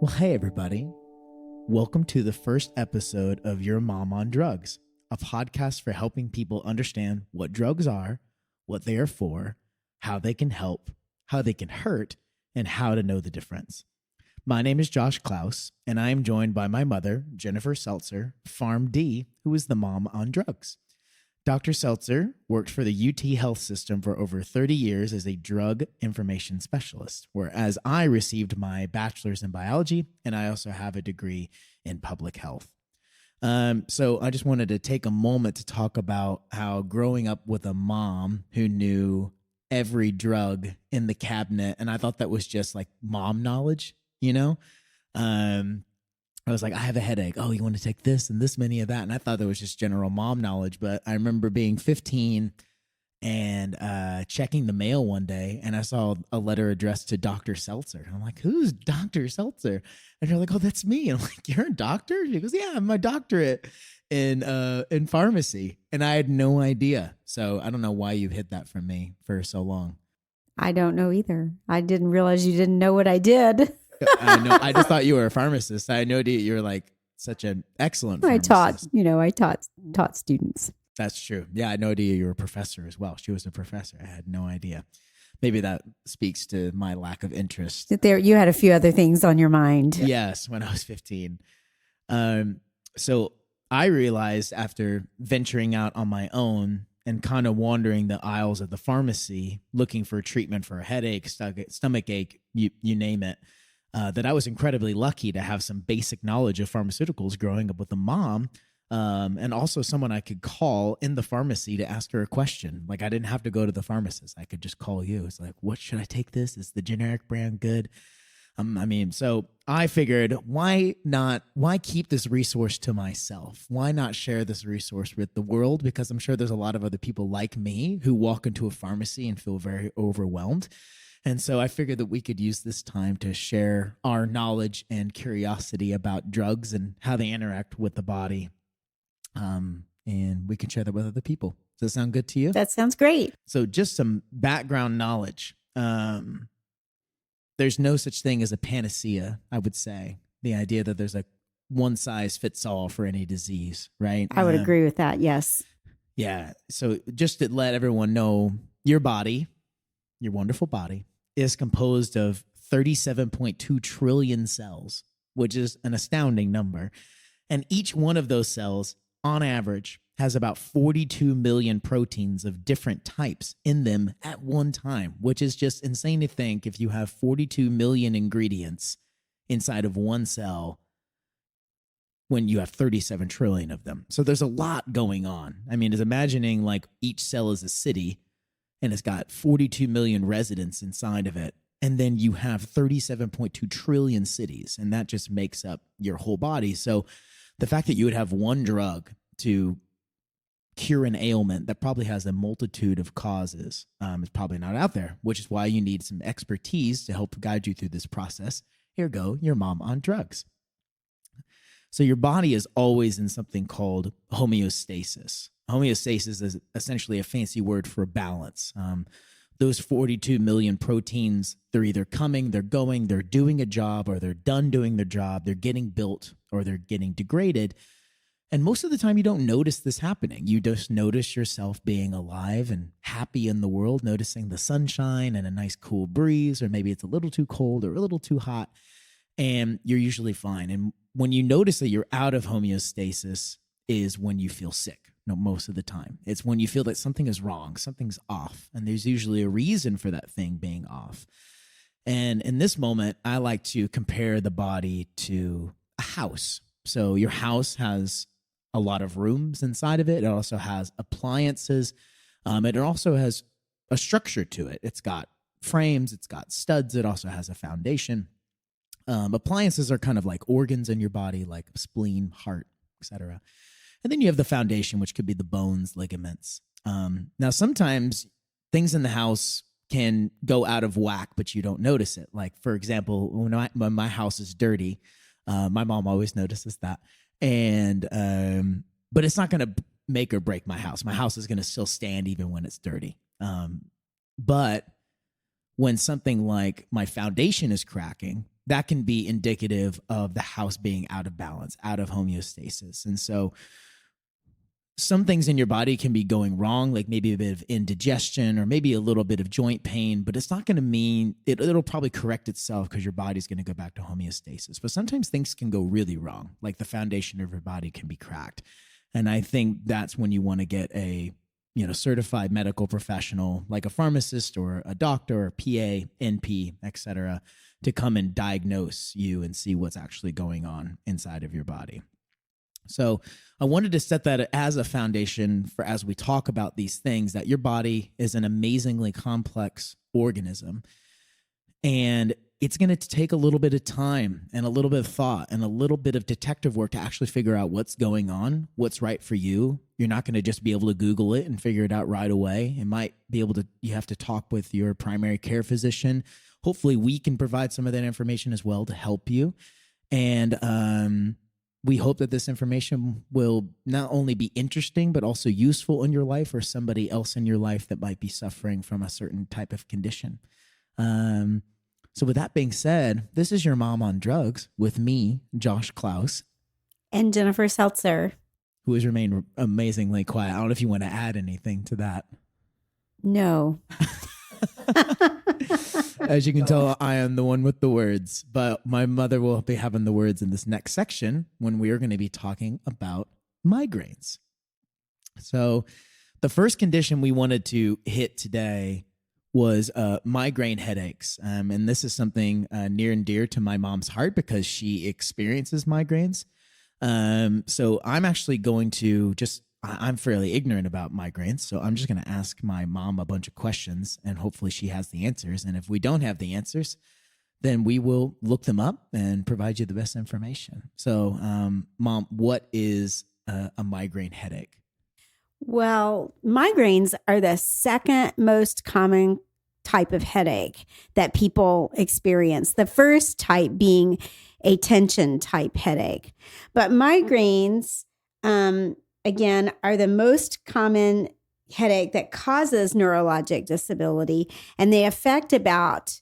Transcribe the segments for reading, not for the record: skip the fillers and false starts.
Well, hey, everybody. Welcome to the first episode of Your Mom on Drugs, a podcast for helping people understand what drugs are, what they are for, how they can help, how they can hurt, and how to know the difference. My name is Josh Klaus, and I am joined by my mother, Jennifer Seltzer, Farm D, who is the mom on drugs. Dr. Seltzer worked for the UT Health System for over 30 years as a drug information specialist, whereas I received my bachelor's in biology, and I also have a degree in public health. So I just wanted to take a moment to talk about how growing up with a mom who knew every drug in the cabinet, and I thought that was just like mom knowledge, you know? I was like, I have a headache. Oh, you want to take this and this many of that? And I thought that was just general mom knowledge. But I remember being 15 and checking the mail one day, and I saw a letter addressed to Dr. Seltzer. And I'm like, who's Dr. Seltzer? And you're like, oh, that's me. And I'm like, you're a doctor? She goes, yeah, I'm my doctorate in pharmacy. And I had no idea. So I don't know why you hid that from me for so long. I don't know either. I didn't realize you didn't know what I did. I know. I just thought you were a pharmacist. I know that you're like such an excellent pharmacist. I taught students. That's true. Yeah, I had no idea you were a professor as well. She was a professor. I had no idea. Maybe that speaks to my lack of interest. You had a few other things on your mind. Yes, when I was 15. So I realized after venturing out on my own and kind of wandering the aisles of the pharmacy, looking for treatment for a headache, stomach ache, you name it, that I was incredibly lucky to have some basic knowledge of pharmaceuticals growing up with a mom, and also someone I could call in the pharmacy to ask her a question. Like I didn't have to go to the pharmacist. I could just call you. It's like, what should I take this? Is the generic brand good? So I figured why keep this resource to myself? Why not share this resource with the world? Because I'm sure there's a lot of other people like me who walk into a pharmacy and feel very overwhelmed. And so I figured that we could use this time to share our knowledge and curiosity about drugs and how they interact with the body. And we can share that with other people. Does that sound good to you? That sounds great. So just some background knowledge. There's no such thing as a panacea, I would say. The idea that there's a one size fits all for any disease, right? I would agree with that, yes. Yeah. So just to let everyone know, your body, your wonderful body, is composed of 37.2 trillion cells, which is an astounding number. And each one of those cells, on average, has about 42 million proteins of different types in them at one time, which is just insane to think if you have 42 million ingredients inside of one cell when you have 37 trillion of them. So there's a lot going on. I mean, it's imagining like each cell is a city, and it's got 42 million residents inside of it. And then you have 37.2 trillion cities, and that just makes up your whole body. So the fact that you would have one drug to cure an ailment that probably has a multitude of causes is probably not out there, which is why you need some expertise to help guide you through this process. Here go, your mom on drugs. So your body is always in something called homeostasis. Homeostasis is essentially a fancy word for balance. Those 42 million proteins, they're either coming, they're going, they're doing a job, or they're done doing their job, they're getting built, or they're getting degraded. And most of the time you don't notice this happening. You just notice yourself being alive and happy in the world, noticing the sunshine and a nice cool breeze, or maybe it's a little too cold or a little too hot, and you're usually fine. And when you notice that you're out of homeostasis is when you feel sick. No, most of the time. It's when you feel that something is wrong, something's off, and there's usually a reason for that thing being off. And in this moment, I like to compare the body to a house. So your house has a lot of rooms inside of it. It also has appliances. It also has a structure to it. It's got frames, it's got studs, it also has a foundation. Appliances are kind of like organs in your body, like spleen, heart, etc. And then you have the foundation, which could be the bones, ligaments. Now, sometimes things in the house can go out of whack, but you don't notice it. Like, for example, when my house is dirty, my mom always notices that. But it's not going to make or break my house. My house is going to still stand even when it's dirty. But when something like my foundation is cracking, that can be indicative of the house being out of balance, out of homeostasis. And so some things in your body can be going wrong, like maybe a bit of indigestion or maybe a little bit of joint pain, but it's not going to mean it'll probably correct itself because your body's going to go back to homeostasis. But sometimes things can go really wrong, like the foundation of your body can be cracked. And I think that's when you want to get a certified medical professional like a pharmacist or a doctor or PA, NP, etc., to come and diagnose you and see what's actually going on inside of your body. So I wanted to set that as a foundation for as we talk about these things, that your body is an amazingly complex organism. And it's going to take a little bit of time and a little bit of thought and a little bit of detective work to actually figure out what's going on, what's right for you. You're not going to just be able to Google it and figure it out right away. You have to talk with your primary care physician. Hopefully we can provide some of that information as well to help you. And we hope that this information will not only be interesting, but also useful in your life or somebody else in your life that might be suffering from a certain type of condition. So with that being said, this is Your Mom on Drugs with me, Josh Klaus. And Jennifer Seltzer. Who has remained amazingly quiet. I don't know if you want to add anything to that. No. As you can tell, I am the one with the words, but my mother will be having the words in this next section when we are going to be talking about migraines. So the first condition we wanted to hit today was migraine headaches. And this is something near and dear to my mom's heart because she experiences migraines. So I'm actually going to I'm fairly ignorant about migraines, so I'm just going to ask my mom a bunch of questions, and hopefully she has the answers. And if we don't have the answers, then we will look them up and provide you the best information. So, Mom, what is a migraine headache? Well, migraines are the second most common type of headache that people experience. The first type being a tension type headache. But migraines, again, are the most common headache that causes neurologic disability, and they affect about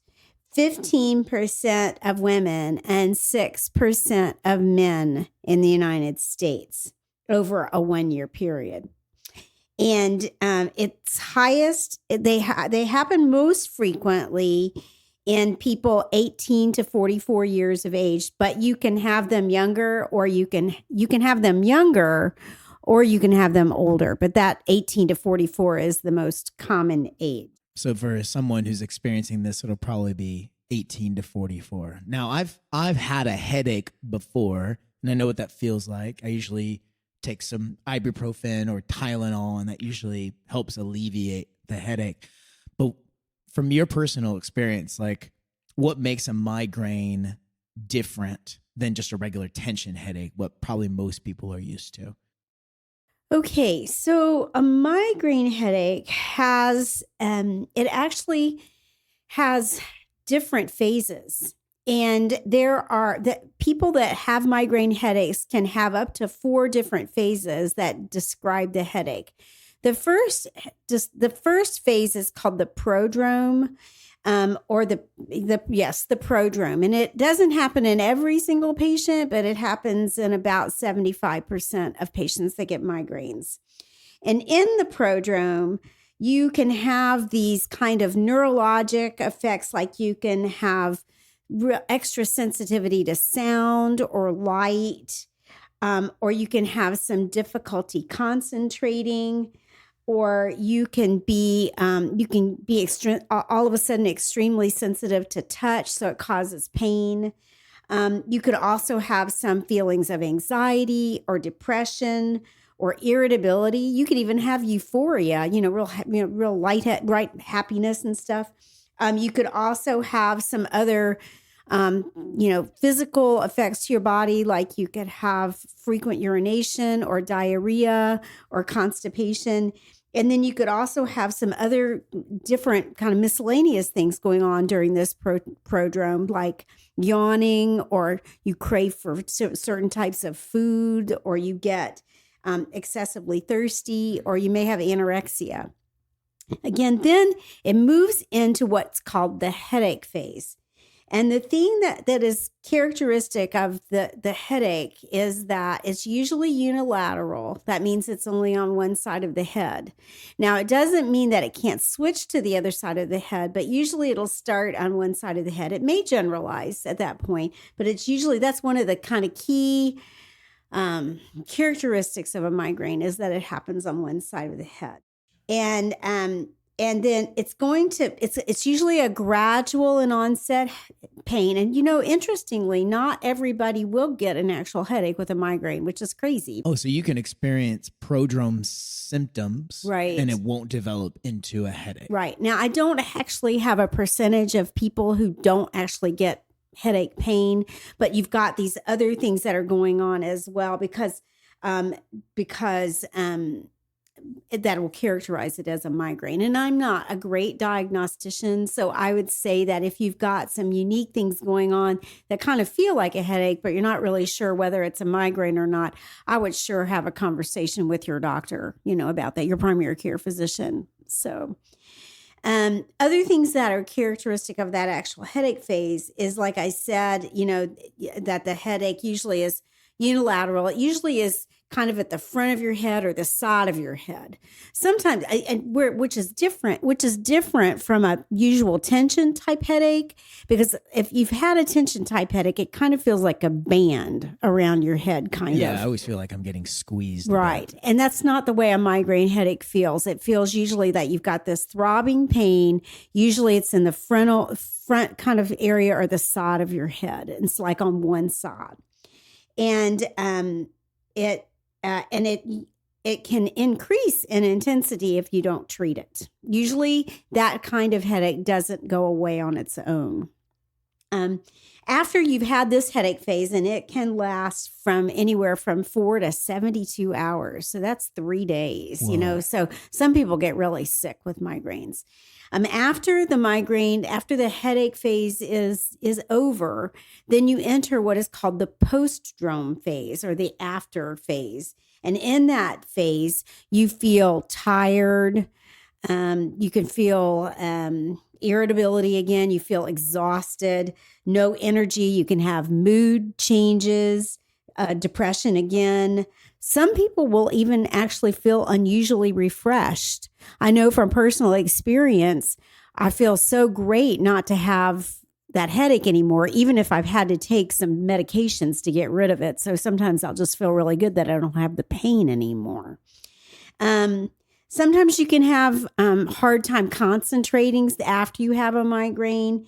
15% of women and 6% of men in the United States over a 1-year period. And it's highest, they happen most frequently in people 18 to 44 years of age, but you can have them younger, or you can have them younger, or you can have them older. But that 18 to 44 is the most common age. So for someone who's experiencing this, it'll probably be 18 to 44. Now, I've had a headache before, and I know what that feels like. I usually take some ibuprofen or Tylenol, and that usually helps alleviate the headache. But from your personal experience, like, what makes a migraine different than just a regular tension headache, what probably most people are used to? Okay, so a migraine headache has, it actually has different phases. And there are people that have migraine headaches can have up to 4 different phases that describe the headache. The first phase is called the prodrome, or the prodrome. And it doesn't happen in every single patient, but it happens in about 75% of patients that get migraines. And in the prodrome, you can have these kind of neurologic effects, like you can have extra sensitivity to sound or light, or you can have some difficulty concentrating, or you can be all of a sudden extremely sensitive to touch, so it causes pain. You could also have some feelings of anxiety or depression or irritability. You could even have euphoria, real light happiness and stuff. You could also have some other, physical effects to your body, like you could have frequent urination or diarrhea or constipation. And then you could also have some other different kind of miscellaneous things going on during this prodrome, like yawning, or you crave for certain types of food, or you get excessively thirsty, or you may have anorexia. Again, then it moves into what's called the headache phase. And the thing that is characteristic of the headache is that it's usually unilateral. That means it's only on one side of the head. Now, it doesn't mean that it can't switch to the other side of the head, but usually it'll start on one side of the head. It may generalize at that point, but it's usually, that's one of the kind of key characteristics of a migraine, is that it happens on one side of the head. And then it's usually a gradual and onset pain. And, interestingly, not everybody will get an actual headache with a migraine, which is crazy. Oh, so you can experience prodrome symptoms, right, and it won't develop into a headache. Right. Now, I don't actually have a percentage of people who don't actually get headache pain, but you've got these other things that are going on as well, because that will characterize it as a migraine. And I'm not a great diagnostician, so I would say that if you've got some unique things going on that kind of feel like a headache, but you're not really sure whether it's a migraine or not, I would sure have a conversation with your doctor, about that, your primary care physician. So other things that are characteristic of that actual headache phase is, like I said, that the headache usually is unilateral. It usually is kind of at the front of your head or the side of your head. Sometimes, which is different from a usual tension type headache, because if you've had a tension type headache, it kind of feels like a band around your head, kind of. Yeah, I always feel like I'm getting squeezed. Right. And that's not the way a migraine headache feels. It feels usually that you've got this throbbing pain. Usually it's in the front kind of area or the side of your head. It's like on one side. And it can increase in intensity if you don't treat it. Usually that kind of headache doesn't go away on its own. After you've had this headache phase, and it can last from anywhere from 4 to 72 hours. So that's 3 days, Wow. So some people get really sick with migraines. After the headache phase is over, then you enter what is called the postdrome phase, or the after phase. And in that phase, you feel tired. You can feel irritability again. You feel exhausted, no energy. You can have mood changes, depression again. Some people will even actually feel unusually refreshed. I know from personal experience, I feel so great not to have that headache anymore, even if I've had to take some medications to get rid of it. So sometimes I'll just feel really good that I don't have the pain anymore. Sometimes you can have hard time concentrating after you have a migraine,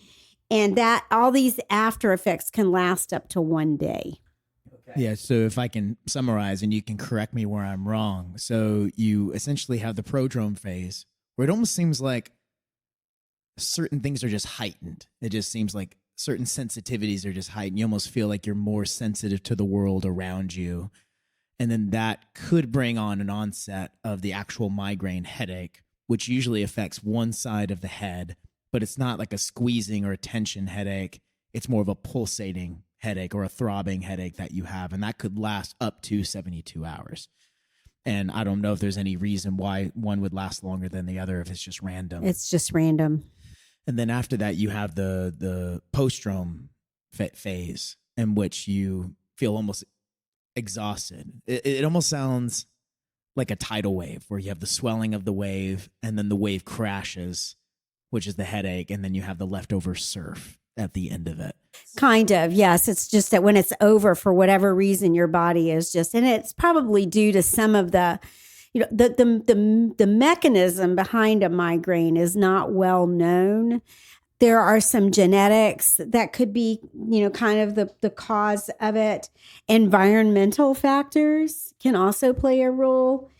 and that all these after effects can last up to 1 day. Yeah, so if I can summarize, and you can correct me where I'm wrong. So you essentially have the prodrome phase, where it almost seems like certain things are just heightened. It just seems like certain sensitivities are just heightened. You almost feel like you're more sensitive to the world around you. And then that could bring on an onset of the actual migraine headache, which usually affects one side of the head, but it's not like a squeezing or a tension headache. It's more of a pulsating headache or a throbbing headache that you have, and that could last up to 72 hours. And I don't know if there's any reason why one would last longer than the other, if it's just random. It's just random. And then after that, you have the postdrome phase, in which you feel almost exhausted. It almost sounds like a tidal wave, where you have the swelling of the wave, and then the wave crashes, which is the headache, and then you have the leftover surf at the end of it. Kind of, yes. It's just that when it's over, for whatever reason, your body is just, and it's probably due to some of the, the mechanism behind a migraine is not well known. There are some genetics that could be, kind of the cause of it. Environmental factors can also play a role.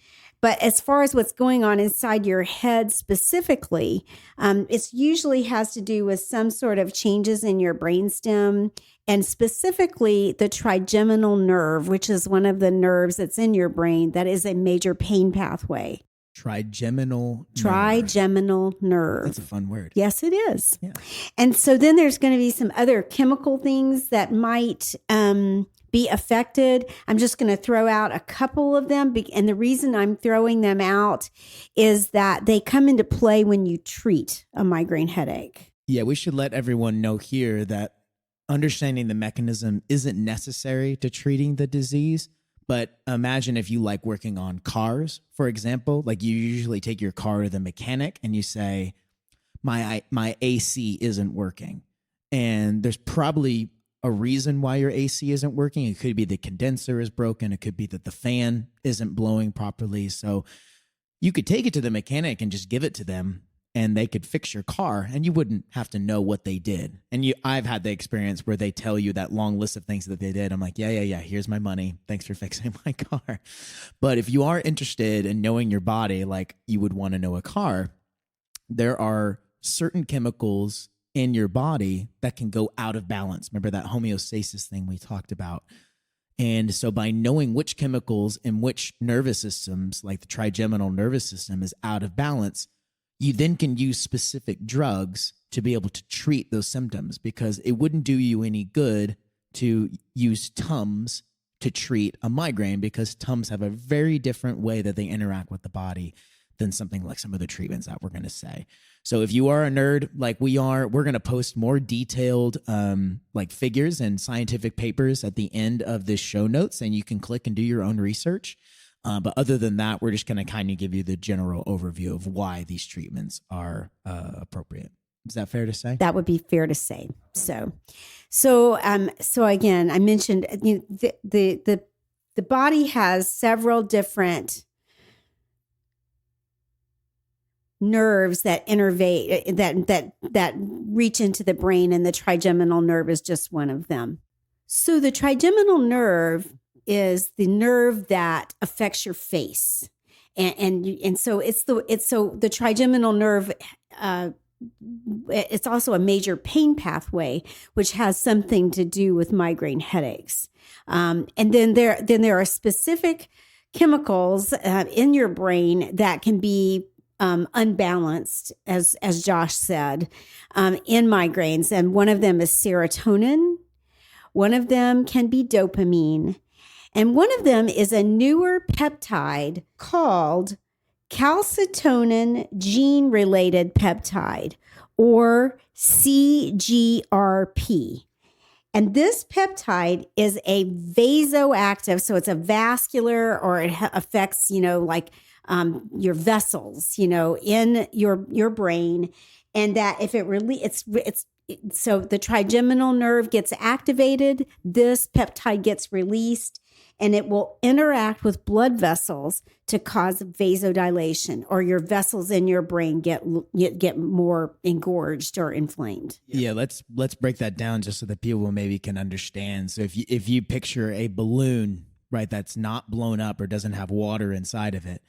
But as far as what's going on inside your head specifically, it usually has to do with some sort of changes in your brainstem, and specifically the trigeminal nerve, which is one of the nerves that's in your brain that is a major pain pathway. Trigeminal nerve. Trigeminal nerve. That's a fun word. Yes, it is. Yeah. And so then there's going to be some other chemical things that might be affected. I'm just going to throw out a couple of them. And the reason I'm throwing them out is that they come into play when you treat a migraine headache. Yeah, we should let everyone know here that understanding the mechanism isn't necessary to treating the disease. But imagine if you like working on cars, for example, like you usually take your car to the mechanic and you say, my AC isn't working. And there's probably a reason why your AC isn't working. It could be the condenser is broken. It could be that the fan isn't blowing properly. So you could take it to the mechanic and just give it to them and they could fix your car and you wouldn't have to know what they did. And I've had the experience where they tell you that long list of things that they did. I'm like, yeah, here's my money. Thanks for fixing my car. But if you are interested in knowing your body like you would want to know a car, there are certain chemicals in your body that can go out of balance. Remember that homeostasis thing we talked about? And so by knowing which chemicals in which nervous systems, like the trigeminal nervous system, is out of balance, you then can use specific drugs to be able to treat those symptoms, because it wouldn't do you any good to use Tums to treat a migraine, because Tums have a very different way that they interact with the body than something like some of the treatments that we're going to say. So if you are a nerd like we are, we're going to post more detailed like figures and scientific papers at the end of this show notes, and you can click and do your own research. But other than that, we're just going to kind of give you the general overview of why these treatments are appropriate. Is that fair to say? That would be fair to say. So again, I mentioned the body has several different nerves that innervate, that reach into the brain, and the trigeminal nerve is just one of them. So the trigeminal nerve is the nerve that affects your face, and so the trigeminal nerve. It's also a major pain pathway, which has something to do with migraine headaches. And then there are specific chemicals in your brain that can be unbalanced, as Josh said, in migraines. And one of them is serotonin. One of them can be dopamine. And one of them is a newer peptide called calcitonin gene-related peptide, or CGRP. And this peptide is a vasoactive, so it's a vascular, or it affects, your vessels, in your brain, and that if it really, so the trigeminal nerve gets activated, this peptide gets released, and it will interact with blood vessels to cause vasodilation, or your vessels in your brain get more engorged or inflamed. Yeah, let's break that down just so that people maybe can understand. So if you picture a balloon, right, that's not blown up or doesn't have water inside of it,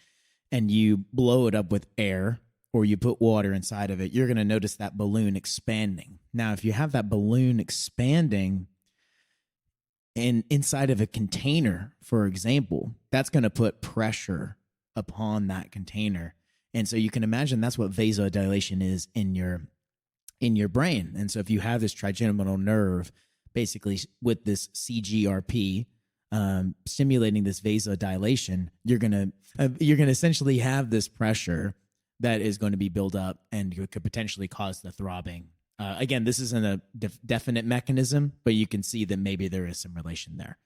and you blow it up with air, or you put water inside of it, you're going to notice that balloon expanding. Now, if you have that balloon expanding and inside of a container, for example, that's going to put pressure upon that container. And so you can imagine that's what vasodilation is in your brain. And so if you have this trigeminal nerve, basically with this CGRP, stimulating this vasodilation, you're gonna essentially have this pressure that is going to be built up and could potentially cause the throbbing. Again, this isn't a definite mechanism, but you can see that maybe there is some relation there.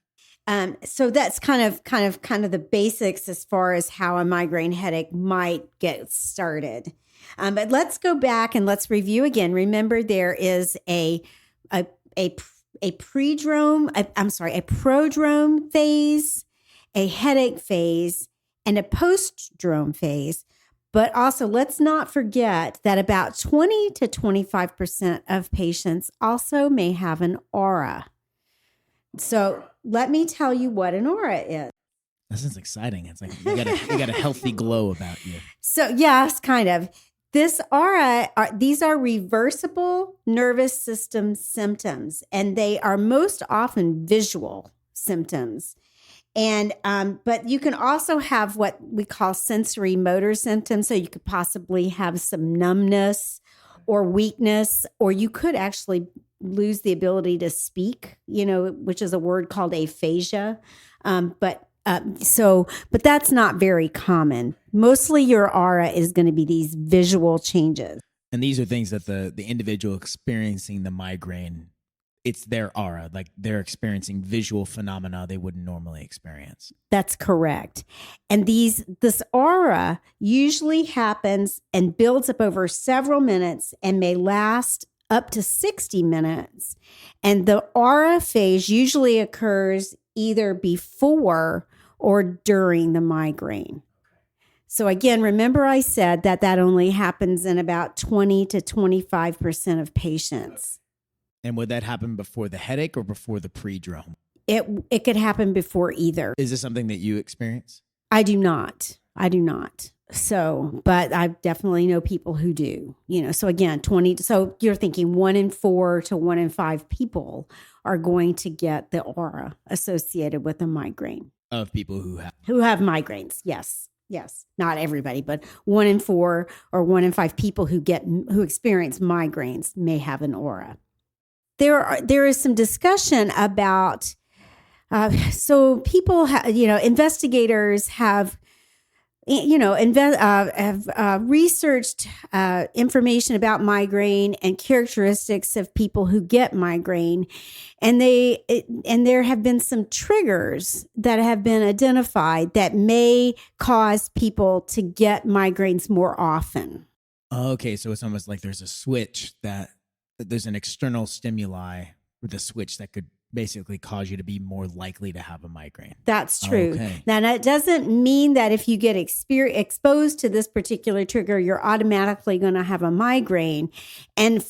So that's kind of the basics as far as how a migraine headache might get started. But let's go back and let's review again. Remember, there is a prodrome phase, a headache phase, and a postdrome phase. But also, let's not forget that about 20 to 25% of patients also may have an aura. So let me tell you what an aura is. This is exciting. It's like you got a healthy glow about you. So yes, kind of. This aura, these are reversible nervous system symptoms, and they are most often visual symptoms. And but you can also have what we call sensory motor symptoms. So you could possibly have some numbness or weakness, or you could actually lose the ability to speak, which is a word called aphasia. But that's not very common. Mostly your aura is going to be these visual changes. And these are things that the individual experiencing the migraine, it's their aura, like they're experiencing visual phenomena they wouldn't normally experience. That's correct. And this aura usually happens and builds up over several minutes and may last up to 60 minutes. And the aura phase usually occurs either before or during the migraine. So again, remember I said that only happens in about 20 to 25% of patients. And would that happen before the headache or before the prodrome? It could happen before either. Is this something that you experience? I do not. So, but I definitely know people who do, so again, so you're thinking 1 in 4 to 1 in 5 people are going to get the aura associated with a migraine. Of people who have migraines. Yes. Not everybody, but 1 in 4 or 1 in 5 people who experience migraines may have an aura. There is some discussion about, so people, investigators have, researched information about migraine and characteristics of people who get migraine, and there have been some triggers that have been identified that may cause people to get migraines more often. Okay, so it's almost like there's a switch that there's an external stimuli with a switch that could basically cause you to be more likely to have a migraine. That's true. Okay. Now, that doesn't mean that if you get exposed to this particular trigger, you're automatically going to have a migraine. And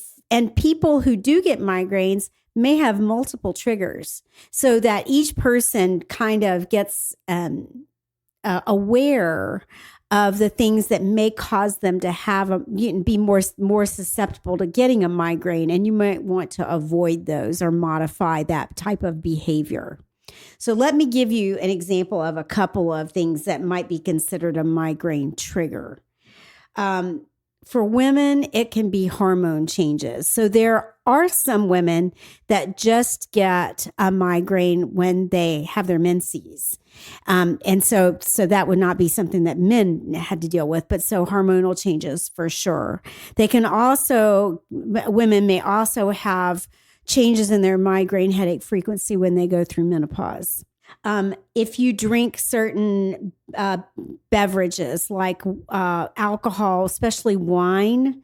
people who do get migraines may have multiple triggers, so that each person kind of gets aware of the things that may cause them to be more susceptible to getting a migraine, and you might want to avoid those or modify that type of behavior. So let me give you an example of a couple of things that might be considered a migraine trigger. For women, it can be hormone changes. So there are some women that just get a migraine when they have their menses. And so that would not be something that men had to deal with, but so hormonal changes for sure. Women may also have changes in their migraine headache frequency when they go through menopause. If you drink certain beverages like alcohol, especially wine,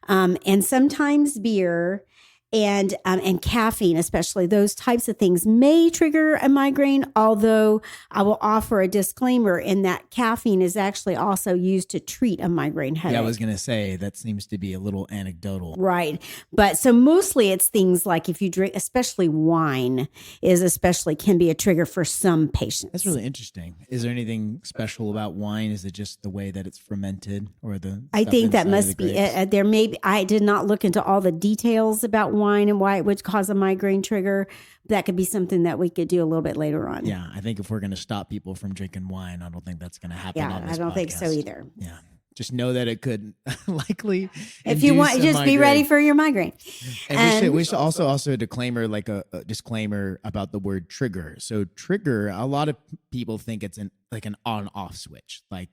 and sometimes beer, and caffeine, especially those types of things may trigger a migraine, although I will offer a disclaimer in that caffeine is actually also used to treat a migraine headache. Yeah, I was going to say that seems to be a little anecdotal. Right. But so mostly it's things like if you drink, especially wine can be a trigger for some patients. That's really interesting. Is there anything special about wine? Is it just the way that it's fermented or I think that must be it. There may be, I did not look into all the details about wine and why it would cause a migraine trigger. That could be something that we could do a little bit later on. Yeah, I think if we're going to stop people from drinking wine, I don't think that's going to happen on this I don't podcast. think so either. Yeah. Just know that it could likely. If you want, just be ready for your migraine. And we should also disclaimer, like a disclaimer about the word trigger. So trigger, a lot of people think it's an on-off switch, like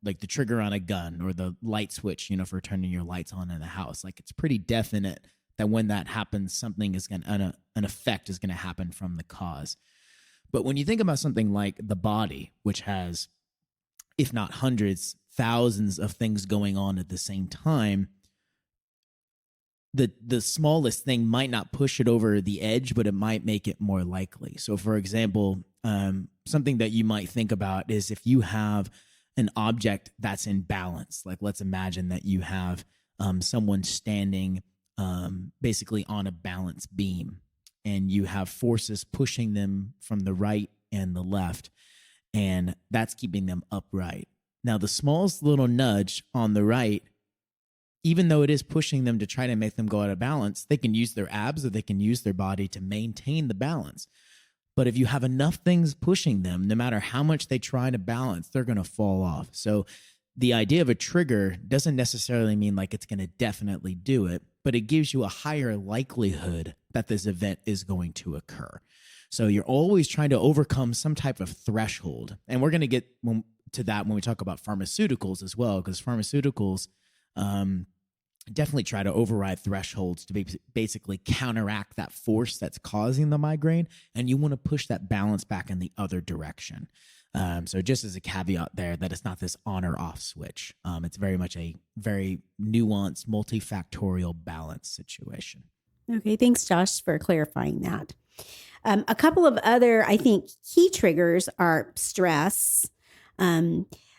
like the trigger on a gun or the light switch, for turning your lights on in the house. Like it's pretty definite that when that happens, something is an effect is going to happen from the cause. But when you think about something like the body, which has, if not hundreds, thousands of things going on at the same time, the smallest thing might not push it over the edge, but it might make it more likely. So, for example, something that you might think about is if you have an object that's in balance, like let's imagine that you have someone standing basically on a balance beam, and you have forces pushing them from the right and the left, and that's keeping them upright. Now, the smallest little nudge on the right, even though it is pushing them to try to make them go out of balance, they can use their abs or they can use their body to maintain the balance. But if you have enough things pushing them, no matter how much they try to balance, they're going to fall off. So the idea of a trigger doesn't necessarily mean like it's going to definitely do it, but it gives you a higher likelihood that this event is going to occur. So you're always trying to overcome some type of threshold. And we're going to get to that when we talk about pharmaceuticals as well, because pharmaceuticals definitely try to override thresholds to basically counteract that force that's causing the migraine. And you want to push that balance back in the other direction. So just as a caveat there, that it's not this on or off switch. It's very much a very nuanced, multifactorial balance situation. Okay, thanks, Josh, for clarifying that. A couple of other, I think, key triggers are stress,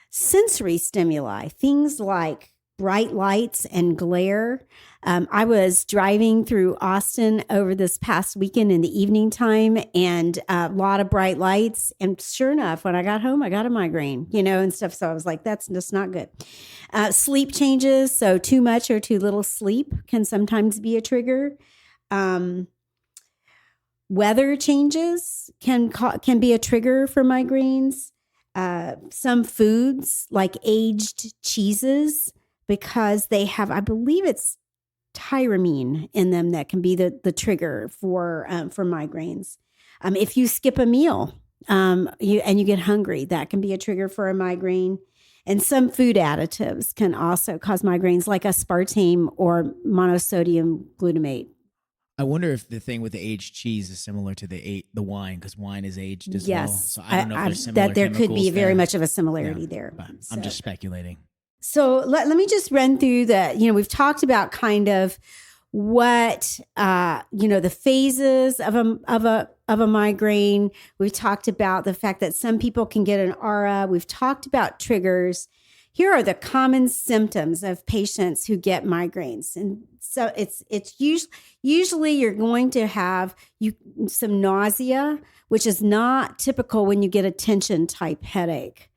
sensory stimuli, things like bright lights and glare. I was driving through Austin over this past weekend in the evening time, and a lot of bright lights. And sure enough, when I got home, I got a migraine, and stuff. So I was like, that's just not good. Sleep changes. So too much or too little sleep can sometimes be a trigger. Weather changes can be a trigger for migraines. Some foods like aged cheeses, because they have, I believe it's tyramine in them, that can be the trigger for migraines. If you skip a meal you get hungry, that can be a trigger for a migraine. And some food additives can also cause migraines, like aspartame or monosodium glutamate. I wonder if the thing with the aged cheese is similar to the wine, because wine is aged as well. Yes. So I don't know if there's similar that there could be chemicals very there. much of a similarity there. So I'm just speculating. So let me just run through we've talked about kind of what, the phases of a migraine. We've talked about the fact that some people can get an aura. We've talked about triggers. Here are the common symptoms of patients who get migraines. And so it's usually you're going to have some nausea, which is not typical when you get a tension type headache.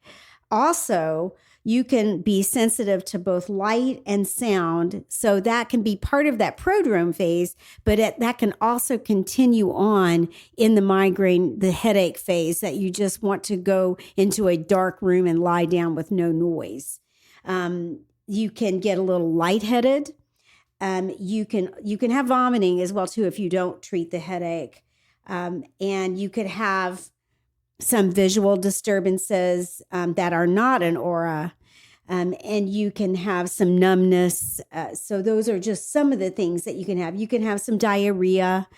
Also, you can be sensitive to both light and sound. So that can be part of that prodrome phase, but that can also continue on in the migraine, the headache phase, that you just want to go into a dark room and lie down with no noise. You can get a little lightheaded. You can have vomiting as well too if you don't treat the headache. And you could have some visual disturbances that are not an aura, and you can have some numbness. So those are just some of the things that you can have. You can have some diarrhea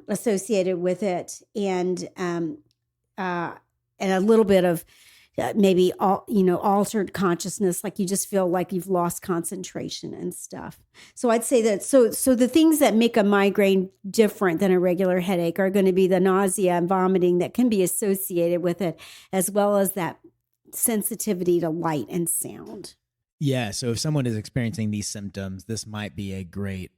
associated with it, and a little bit of maybe altered consciousness, like you just feel like you've lost concentration and stuff. So I'd say that so the things that make a migraine different than a regular headache are going to be the nausea and vomiting that can be associated with it, as well as that sensitivity to light and sound. Yeah, so if someone is experiencing these symptoms, this might be a great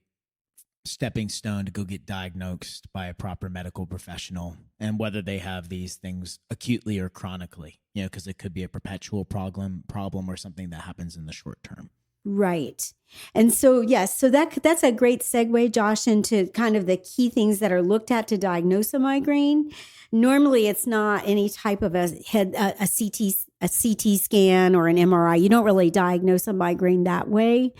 stepping stone to go get diagnosed by a proper medical professional, and whether they have these things acutely or chronically, because it could be a perpetual problem or something that happens in the short term. Right. And so, yes, so that's a great segue, Josh, into kind of the key things that are looked at to diagnose a migraine. Normally, it's not any type of a CT scan or an MRI. You don't really diagnose a migraine that way.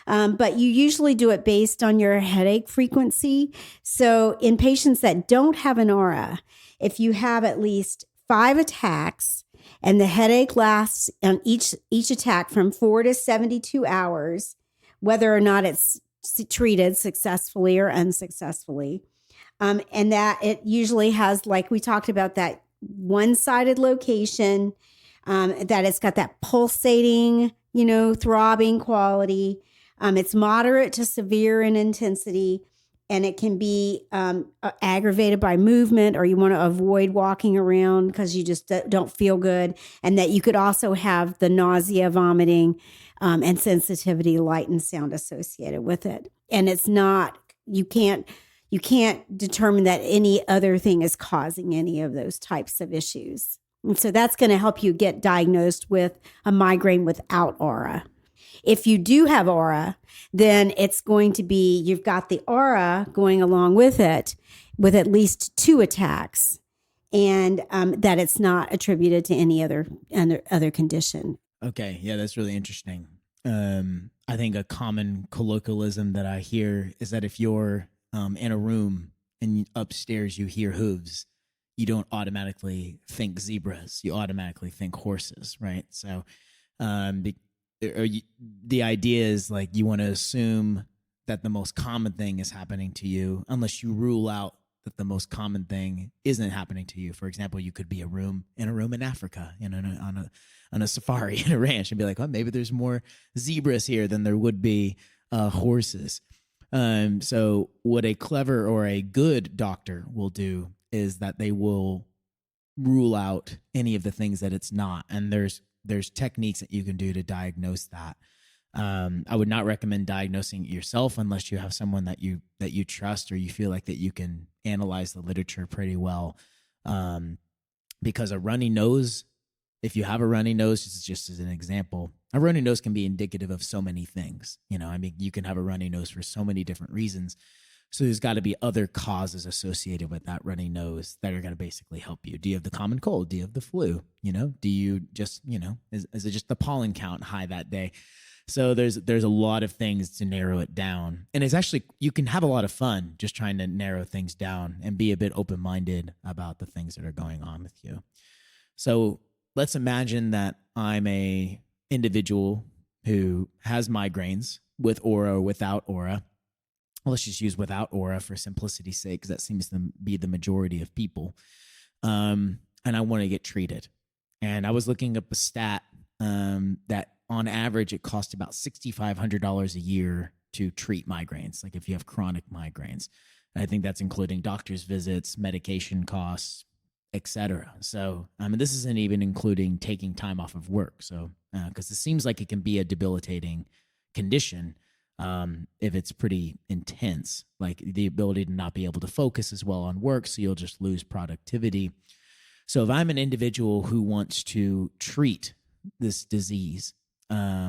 But you usually do it based on your headache frequency. So in patients that don't have an aura, if you have at least 5 attacks and the headache lasts on each attack from 4 to 72 hours, whether or not it's treated successfully or unsuccessfully, and that it usually has, like we talked about, that one-sided location, that it's got that pulsating, throbbing quality. It's moderate to severe in intensity, and it can be aggravated by movement, or you want to avoid walking around because you just don't feel good. And that you could also have the nausea, vomiting, and sensitivity, light and sound associated with it. And it's not, you can't determine that any other thing is causing any of those types of issues. And so that's going to help you get diagnosed with a migraine without aura. If you do have aura, then it's going to be, you've got the aura going along with it with at least 2 attacks. and that it's not attributed to any other condition. Okay. Yeah, that's really interesting. I think a common colloquialism that I hear is that if you're in a room and upstairs you hear hooves, you don't automatically think zebras. You automatically think horses, right? So the idea is like you want to assume that the most common thing is happening to you unless you rule out that the most common thing isn't happening to you. For example, you could be in a room in Africa, on a safari in a ranch, and be like, well, maybe there's more zebras here than there would be horses. So what a clever or a good doctor will do is that they will rule out any of the things that it's not, and there's techniques that you can do to diagnose that. I would not recommend diagnosing it yourself unless you have someone that you trust, or you feel like that you can analyze the literature pretty well. Because a runny nose, if you have a runny nose, just as an example, a runny nose can be indicative of so many things. You can have a runny nose for so many different reasons. So there's got to be other causes associated with that runny nose that are going to basically help you. Do you have the common cold? Do you have the flu? Do you just, is it just the pollen count high that day? So there's a lot of things to narrow it down. And it's actually, you can have a lot of fun just trying to narrow things down and be a bit open-minded about the things that are going on with you. So let's imagine that I'm a individual who has migraines with aura or without aura. Let's just use without aura for simplicity's sake, because that seems to be the majority of people. And I want to get treated. And I was looking up a stat that on average, it costs about $6,500 a year to treat migraines, like if you have chronic migraines. And I think that's including doctor's visits, medication costs, etc. So, this isn't even including taking time off of work. So, because it seems like it can be a debilitating condition if it's pretty intense, like the ability to not be able to focus as well on work, so you'll just lose productivity. So if I'm an individual who wants to treat this disease,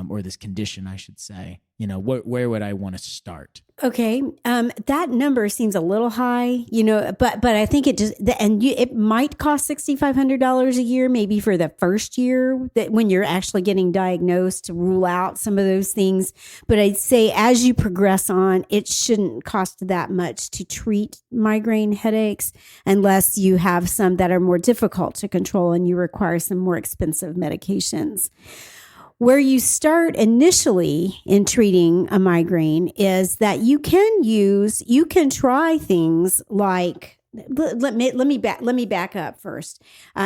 or this condition, I should say, where would I want to start? Okay. That number seems a little high, but I think it might cost $6,500 a year, maybe for the first year, that when you're actually getting diagnosed, to rule out some of those things. But I'd say as you progress on, it shouldn't cost that much to treat migraine headaches unless you have some that are more difficult to control and you require some more expensive medications. Where you start initially in treating a migraine is that you can try things like, let me back up first,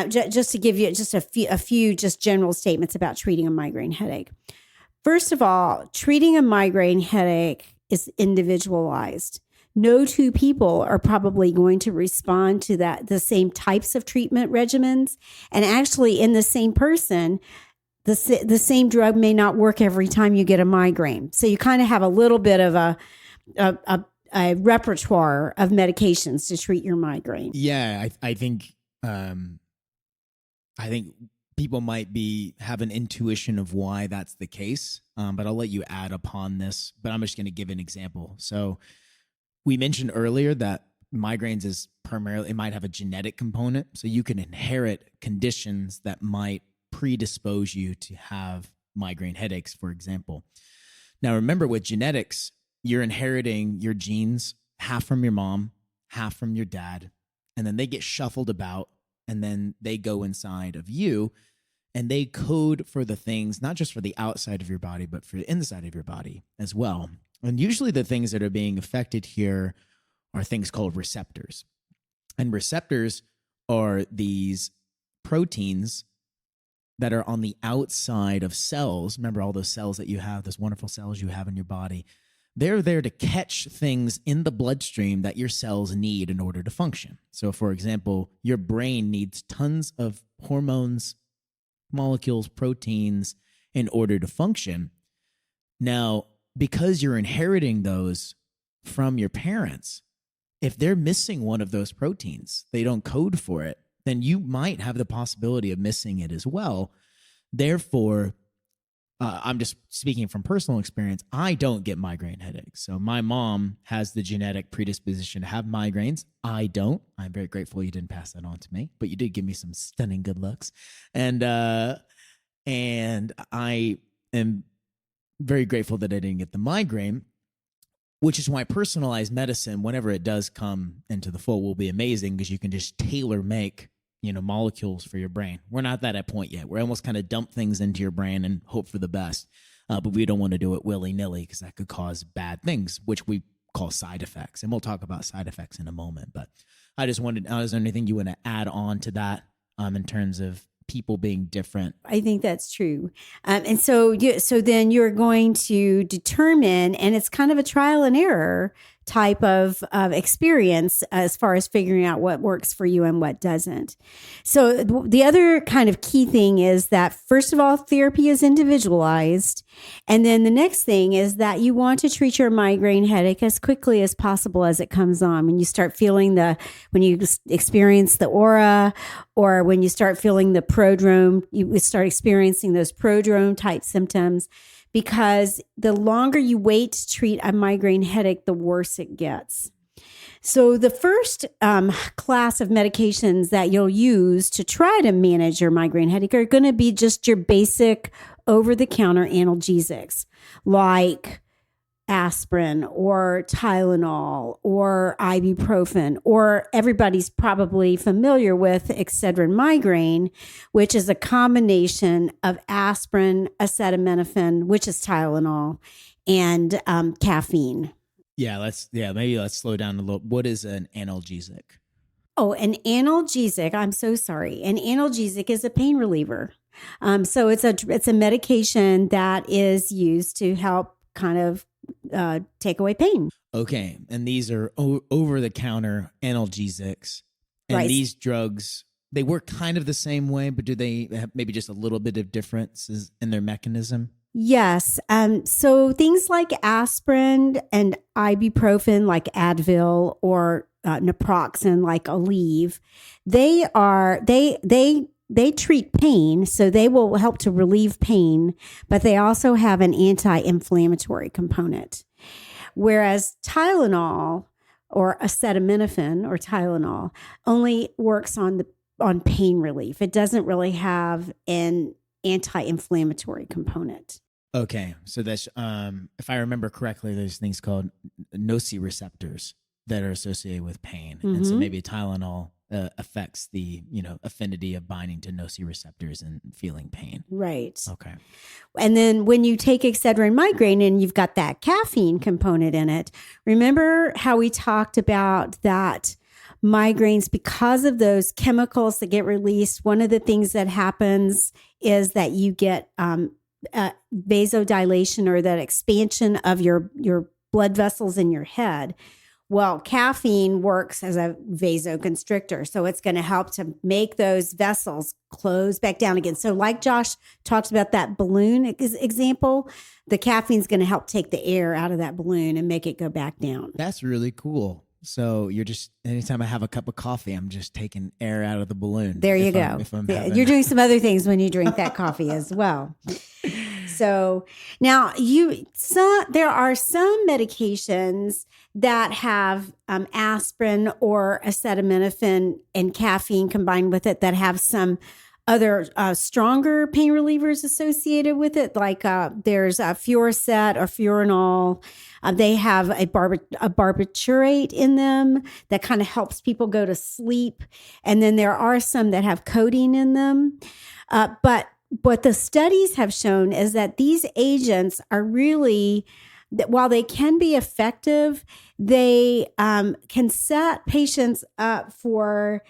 just to give you just a few just general statements about treating a migraine headache. First of all, treating a migraine headache is individualized. No two people are probably going to respond to the same types of treatment regimens, and actually in the same person, the same drug may not work every time you get a migraine. So you kind of have a little bit of a repertoire of medications to treat your migraine. Yeah, I think people might have an intuition of why that's the case, but I'll let you add upon this. But I'm just going to give an example. So we mentioned earlier that migraines is primarily, it might have a genetic component. So you can inherit conditions that might predispose you to have migraine headaches, for example. Now, remember, with genetics, you're inheriting your genes, half from your mom, half from your dad, and then they get shuffled about, and then they go inside of you, and they code for the things, not just for the outside of your body, but for the inside of your body as well. And usually the things that are being affected here are things called receptors. And receptors are these proteins that are on the outside of cells. Remember all those cells that you have, those wonderful cells you have in your body. They're there to catch things in the bloodstream that your cells need in order to function. So, for example, your brain needs tons of hormones, molecules, proteins in order to function. Now, because you're inheriting those from your parents, if they're missing one of those proteins, they don't code for it, then you might have the possibility of missing it as well. Therefore, I'm just speaking from personal experience. I don't get migraine headaches. So my mom has the genetic predisposition to have migraines. I don't. I'm very grateful you didn't pass that on to me, but you did give me some stunning good looks. And I am very grateful that I didn't get the migraine, which is why personalized medicine, whenever it does come into the fold, will be amazing because you can just tailor make, molecules for your brain. We're not at that point yet. We're almost kind of dump things into your brain and hope for the best. But we don't want to do it willy-nilly because that could cause bad things, which we call side effects. And we'll talk about side effects in a moment. But I just wondered, is there anything you want to add on to that in terms of people being different? I think that's true. And so then you're going to determine, and it's kind of a trial and error type of experience as far as figuring out what works for you and what doesn't. So the other kind of key thing is that, first of all, therapy is individualized. And then the next thing is that you want to treat your migraine headache as quickly as possible as it comes on. When you start feeling when you experience the aura, or when you start feeling the prodrome, you start experiencing those prodrome type symptoms, because the longer you wait to treat a migraine headache, the worse it gets. So the first class of medications that you'll use to try to manage your migraine headache are going to be just your basic over-the-counter analgesics, like aspirin or Tylenol or ibuprofen, or everybody's probably familiar with Excedrin migraine, which is a combination of aspirin, acetaminophen, which is Tylenol, and caffeine. Maybe let's slow down a little. What is an analgesic? Oh, an analgesic. I'm so sorry. An analgesic is a pain reliever. So it's a medication that is used to help kind of take away pain. Okay. And these are over-the-counter analgesics. And Right. These drugs, they work kind of the same way, but do they have maybe just a little bit of differences in their mechanism? Yes. So things like aspirin and ibuprofen, like Advil, or naproxen, like Aleve, they treat pain, so they will help to relieve pain, but they also have an anti-inflammatory component. Whereas Tylenol or acetaminophen or Tylenol only works on pain relief. It doesn't really have an anti-inflammatory component. Okay. So that's, if I remember correctly, there's things called nociceptors that are associated with pain. Mm-hmm. And so maybe Tylenol affects the, affinity of binding to nociceptors and feeling pain. Right. Okay. And then when you take Excedrin migraine and you've got that caffeine component in it, remember how we talked about that migraines, because of those chemicals that get released, one of the things that happens is that you get vasodilation, or that expansion of your blood vessels in your head. Well, caffeine works as a vasoconstrictor, so it's going to help to make those vessels close back down again. So like Josh talked about that balloon example, the caffeine's going to help take the air out of that balloon and make it go back down. That's really cool. So anytime I have a cup of coffee, I'm just taking air out of the balloon. There you go. You're doing some other things when you drink that coffee as well. So now there are some medications that have aspirin or acetaminophen and caffeine combined with it that have some other stronger pain relievers associated with it. Like there's Furacet or Furanol. They have a barbiturate in them that kind of helps people go to sleep. And then there are some that have codeine in them. But what the studies have shown is that these agents are really, while they can be effective, they can set patients up for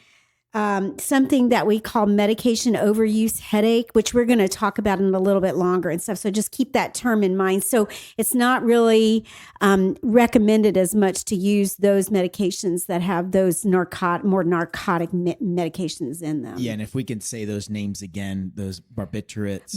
something that we call medication overuse headache, which we're going to talk about in a little bit longer and stuff. So just keep that term in mind. So it's not really recommended as much to use those medications that have those more narcotic medications in them. Yeah, and if we can say those names again, those barbiturates,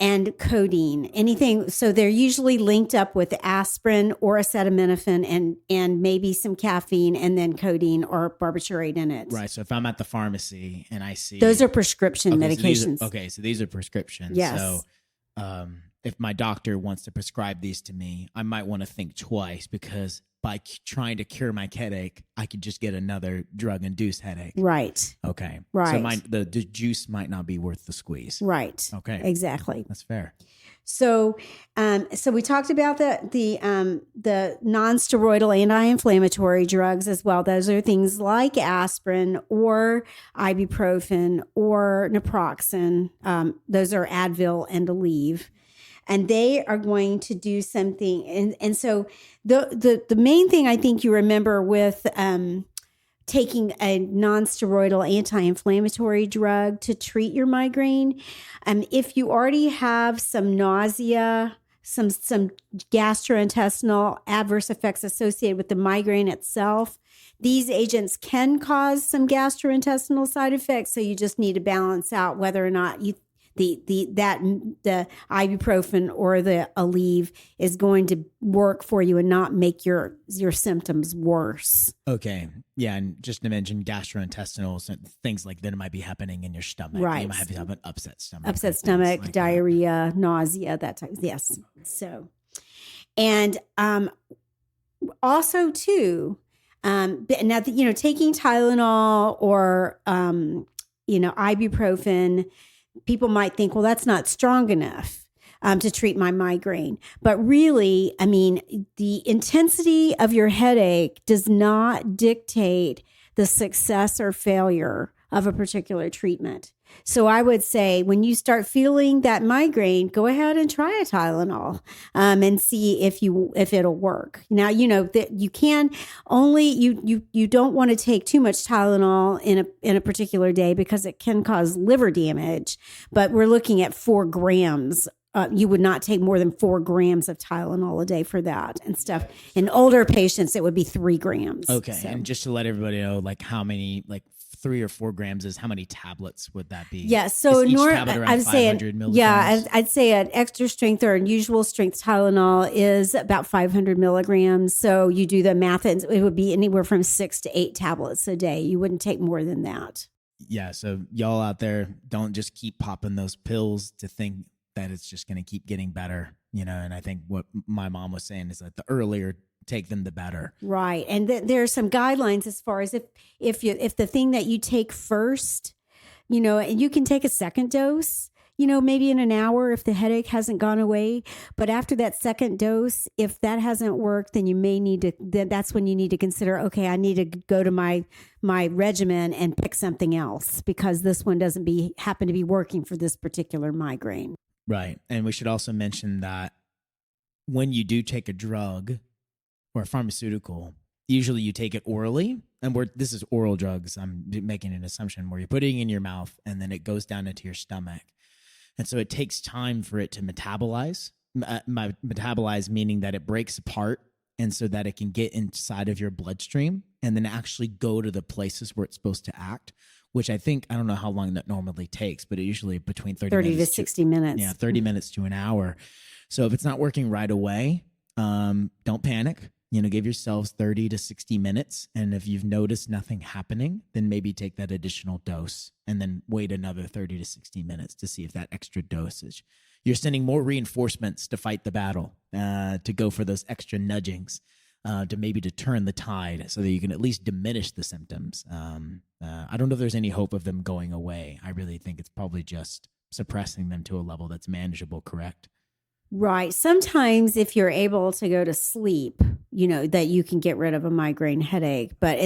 and codeine, anything. So they're usually linked up with aspirin or acetaminophen and maybe some caffeine, and then codeine or barbiturate citrate in it. Right. So if I'm at the pharmacy and I see Those are prescription medications. So these are prescriptions. Yes. So if my doctor wants to prescribe these to me, I might want to think twice, because by trying to cure my headache, I could just get another drug-induced headache. Right. Okay. Right. So the juice might not be worth the squeeze. Right. Okay. Exactly. That's fair. So, so we talked about the non-steroidal anti-inflammatory drugs as well. Those are things like aspirin or ibuprofen or naproxen. Those are Advil and Aleve, and they are going to do something. And so the main thing I think you remember with taking a non-steroidal anti-inflammatory drug to treat your migraine, if you already have some nausea, some gastrointestinal adverse effects associated with the migraine itself, these agents can cause some gastrointestinal side effects. So you just need to balance out whether or not the ibuprofen or the Aleve is going to work for you and not make your symptoms worse. Okay. Yeah. And just to mention gastrointestinal, so things like that might be happening in your stomach. Right. You might have an upset stomach. Upset stomach, like diarrhea, nausea, that type. Yes. So, and also too, now, taking Tylenol or, ibuprofen, people might think, well, that's not strong enough to treat my migraine. But really, I mean, the intensity of your headache does not dictate the success or failure of a particular treatment. So I would say when you start feeling that migraine, go ahead and try a Tylenol and see if it'll work. Now, that you can only, you don't want to take too much Tylenol in a particular day because it can cause liver damage, but we're looking at 4 grams. You would not take more than 4 grams of Tylenol a day for that and stuff. In older patients, it would be 3 grams. Okay. So. And just to let everybody know, like how many, like 3 or 4 grams is how many tablets would that be? Yeah, so each tablet around 500 milligrams? Yeah, I'd say an extra strength or unusual strength Tylenol is about 500 milligrams. So you do the math, and it would be anywhere from 6 to 8 tablets a day. You wouldn't take more than that. Yeah, so y'all out there, don't just keep popping those pills to think that it's just going to keep getting better, and I think what my mom was saying is that the earlier take them, the better. Right. And there are some guidelines as far as if the thing that you take first, and you can take a second dose, maybe in an hour if the headache hasn't gone away. But after that second dose, if that hasn't worked, then you may need to, that's when you need to consider, okay, I need to go to my regimen and pick something else because this one doesn't happen to be working for this particular migraine. Right. And we should also mention that when you do take a drug or a pharmaceutical, usually you take it orally, and this is oral drugs. I'm making an assumption where you're putting it in your mouth and then it goes down into your stomach. And so it takes time for it to metabolize. Metabolize meaning that it breaks apart, and so that it can get inside of your bloodstream and then actually go to the places where it's supposed to act, which I don't know how long that normally takes, but it usually between 30 to 60 minutes. Yeah, 30 minutes to an hour. So if it's not working right away, don't panic. Give yourselves 30 to 60 minutes. And if you've noticed nothing happening, then maybe take that additional dose and then wait another 30 to 60 minutes to see if that extra dosage. You're sending more reinforcements to fight the battle, to go for those extra nudgings, to turn the tide so that you can at least diminish the symptoms. I don't know if there's any hope of them going away. I really think it's probably just suppressing them to a level that's manageable, correct? Right. Sometimes if you're able to go to sleep, that you can get rid of a migraine headache, but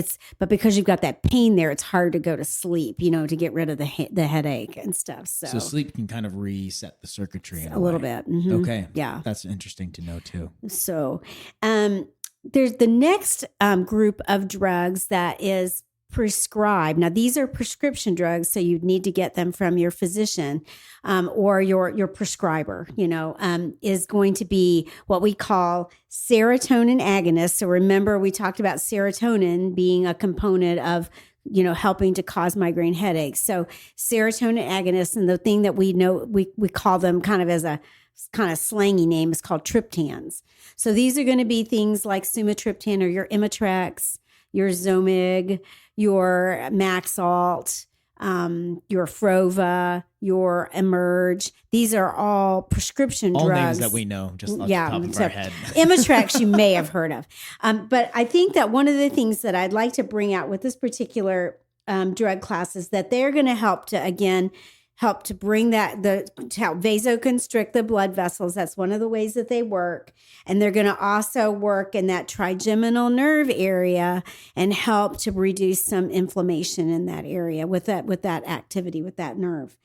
because you've got that pain there, it's hard to go to sleep, to get rid of the headache and stuff. So sleep can kind of reset the circuitry a little bit. Mm-hmm. Okay. Yeah. That's interesting to know too. So, there's the next group of drugs that is prescribed. Now, these are prescription drugs, so you need to get them from your physician or your prescriber, is going to be what we call serotonin agonists. So remember, we talked about serotonin being a component of, helping to cause migraine headaches. So serotonin agonists, and the thing that we know, we call them kind of as a kind of slangy name is called triptans. So these are going to be things like sumatriptan or your Imitrex, your Zomig, your Maxalt, your Frova, your Emerge. These are all prescription all drugs. names that we know, just off the top of our head. Imitrex you may have heard of. But I think that one of the things that I'd like to bring out with this particular drug class is that they're going to help to, again, help to bring that, to help vasoconstrict the blood vessels. That's one of the ways that they work. And they're going to also work in that trigeminal nerve area and help to reduce some inflammation in that area with that activity, with that nerve.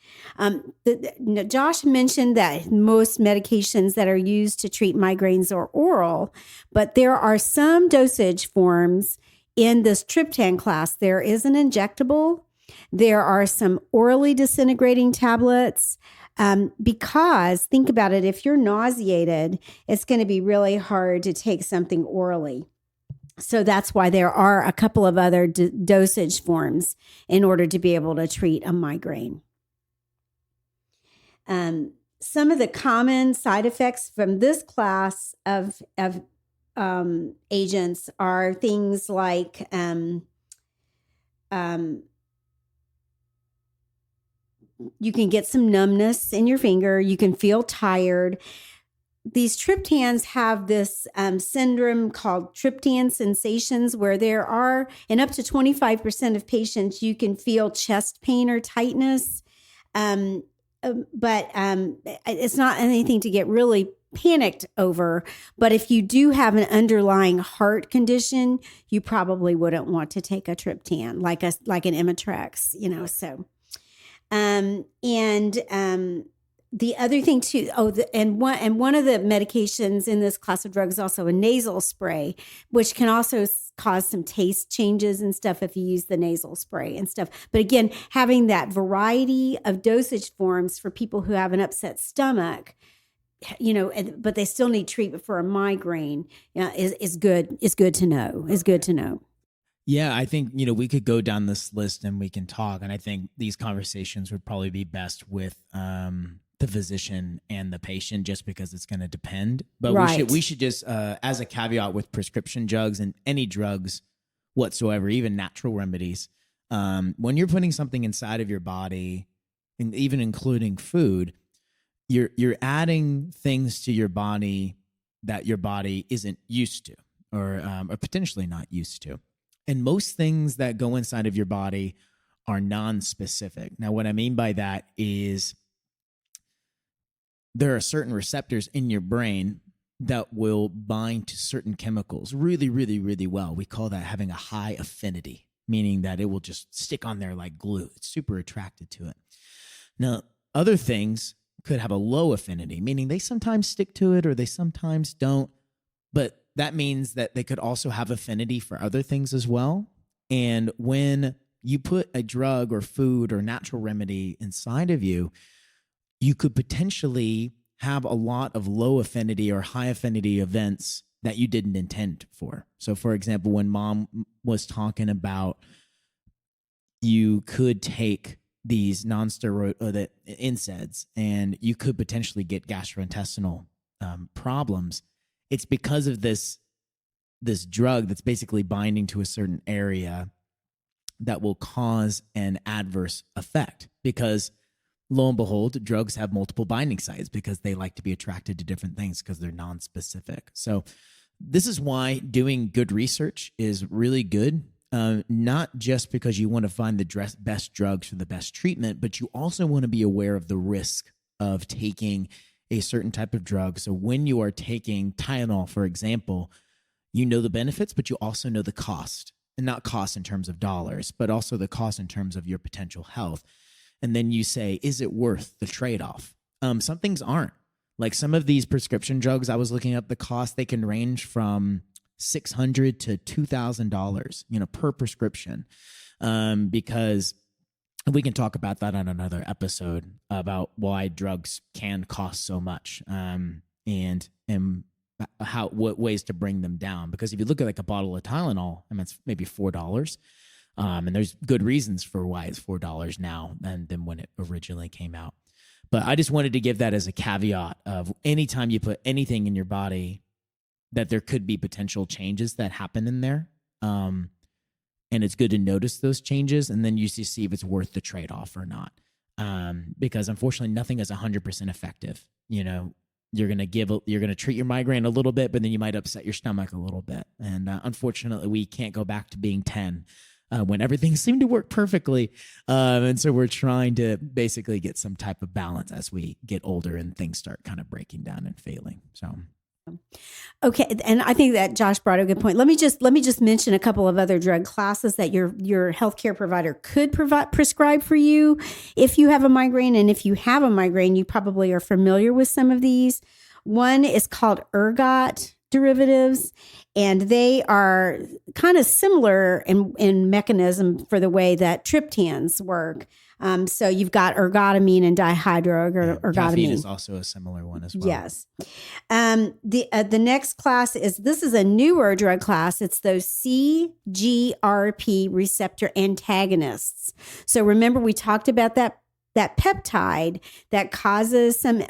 Josh mentioned that most medications that are used to treat migraines are oral, but there are some dosage forms in this triptan class. There is an injectable. There are some orally disintegrating tablets because think about it. If you're nauseated, it's going to be really hard to take something orally. So that's why there are a couple of other dosage forms in order to be able to treat a migraine. Some of the common side effects from this class of agents are things like you can get some numbness in your finger. You can feel tired. These triptans have this syndrome called triptan sensations, where there are, in up to 25% of patients, you can feel chest pain or tightness. But it's not anything to get really panicked over. But if you do have an underlying heart condition, you probably wouldn't want to take a triptan, like an Imitrex, so. The other thing too, one of the medications in this class of drugs is also a nasal spray, which can also cause some taste changes and stuff if you use the nasal spray and stuff. But again, having that variety of dosage forms for people who have an upset stomach, but they still need treatment for a migraine, is good to know. Yeah, I think, we could go down this list and we can talk. And I think these conversations would probably be best with the physician and the patient, just because it's going to depend. But right. we should just, as a caveat with prescription drugs and any drugs whatsoever, even natural remedies, when you're putting something inside of your body, and even including food, you're adding things to your body that your body isn't used to, or potentially not used to. And most things that go inside of your body are non-specific. Now, what I mean by that is there are certain receptors in your brain that will bind to certain chemicals really, really, really well. We call that having a high affinity, meaning that it will just stick on there like glue. It's super attracted to it. Now, other things could have a low affinity, meaning they sometimes stick to it or they sometimes don't, but that means that they could also have affinity for other things as well. And when you put a drug or food or natural remedy inside of you, you could potentially have a lot of low affinity or high affinity events that you didn't intend for. So, for example, when Mom was talking about you could take these non-steroid the NSAIDs and you could potentially get gastrointestinal problems, it's because of this drug that's basically binding to a certain area that will cause an adverse effect. Because lo and behold, drugs have multiple binding sites because they like to be attracted to different things because they're non-specific. So this is why doing good research is really good. Not just because you want to find the best drugs for the best treatment, but you also want to be aware of the risk of taking a certain type of drug. So when you are taking Tylenol, for example, you know the benefits, but you also know the cost. And not cost in terms of dollars, but also the cost in terms of your potential health. And then you say, is it worth the trade-off? Some things aren't. Like some of these prescription drugs, I was looking up the cost, they can range from $600 to $2,000, per prescription. Because we can talk about that on another episode about why drugs can cost so much, and what ways to bring them down. Because if you look at like a bottle of Tylenol, I mean, it's maybe $4. And there's good reasons for why it's $4 now than when it originally came out. But I just wanted to give that as a caveat of anytime you put anything in your body, that there could be potential changes that happen in there. And it's good to notice those changes, and then you see if it's worth the trade-off or not. Because unfortunately, nothing is 100% effective. You know, you're going to treat your migraine a little bit, but then you might upset your stomach a little bit. And unfortunately, we can't go back to being 10 when everything seemed to work perfectly. And so we're trying to basically get some type of balance as we get older and things start kind of breaking down and failing. So. Okay, and I think that Josh brought a good point. Let me just mention a couple of other drug classes that your healthcare provider could prescribe for you if you have a migraine. And if you have a migraine, you probably are familiar with some of these. One is called ergot derivatives, and they are kind of similar in mechanism for the way that triptans work. So you've got ergotamine and dihydroergotamine. Caffeine is also a similar one as well. Yes. The next class this is a newer drug class. It's those CGRP receptor antagonists. So remember, we talked about that peptide that causes some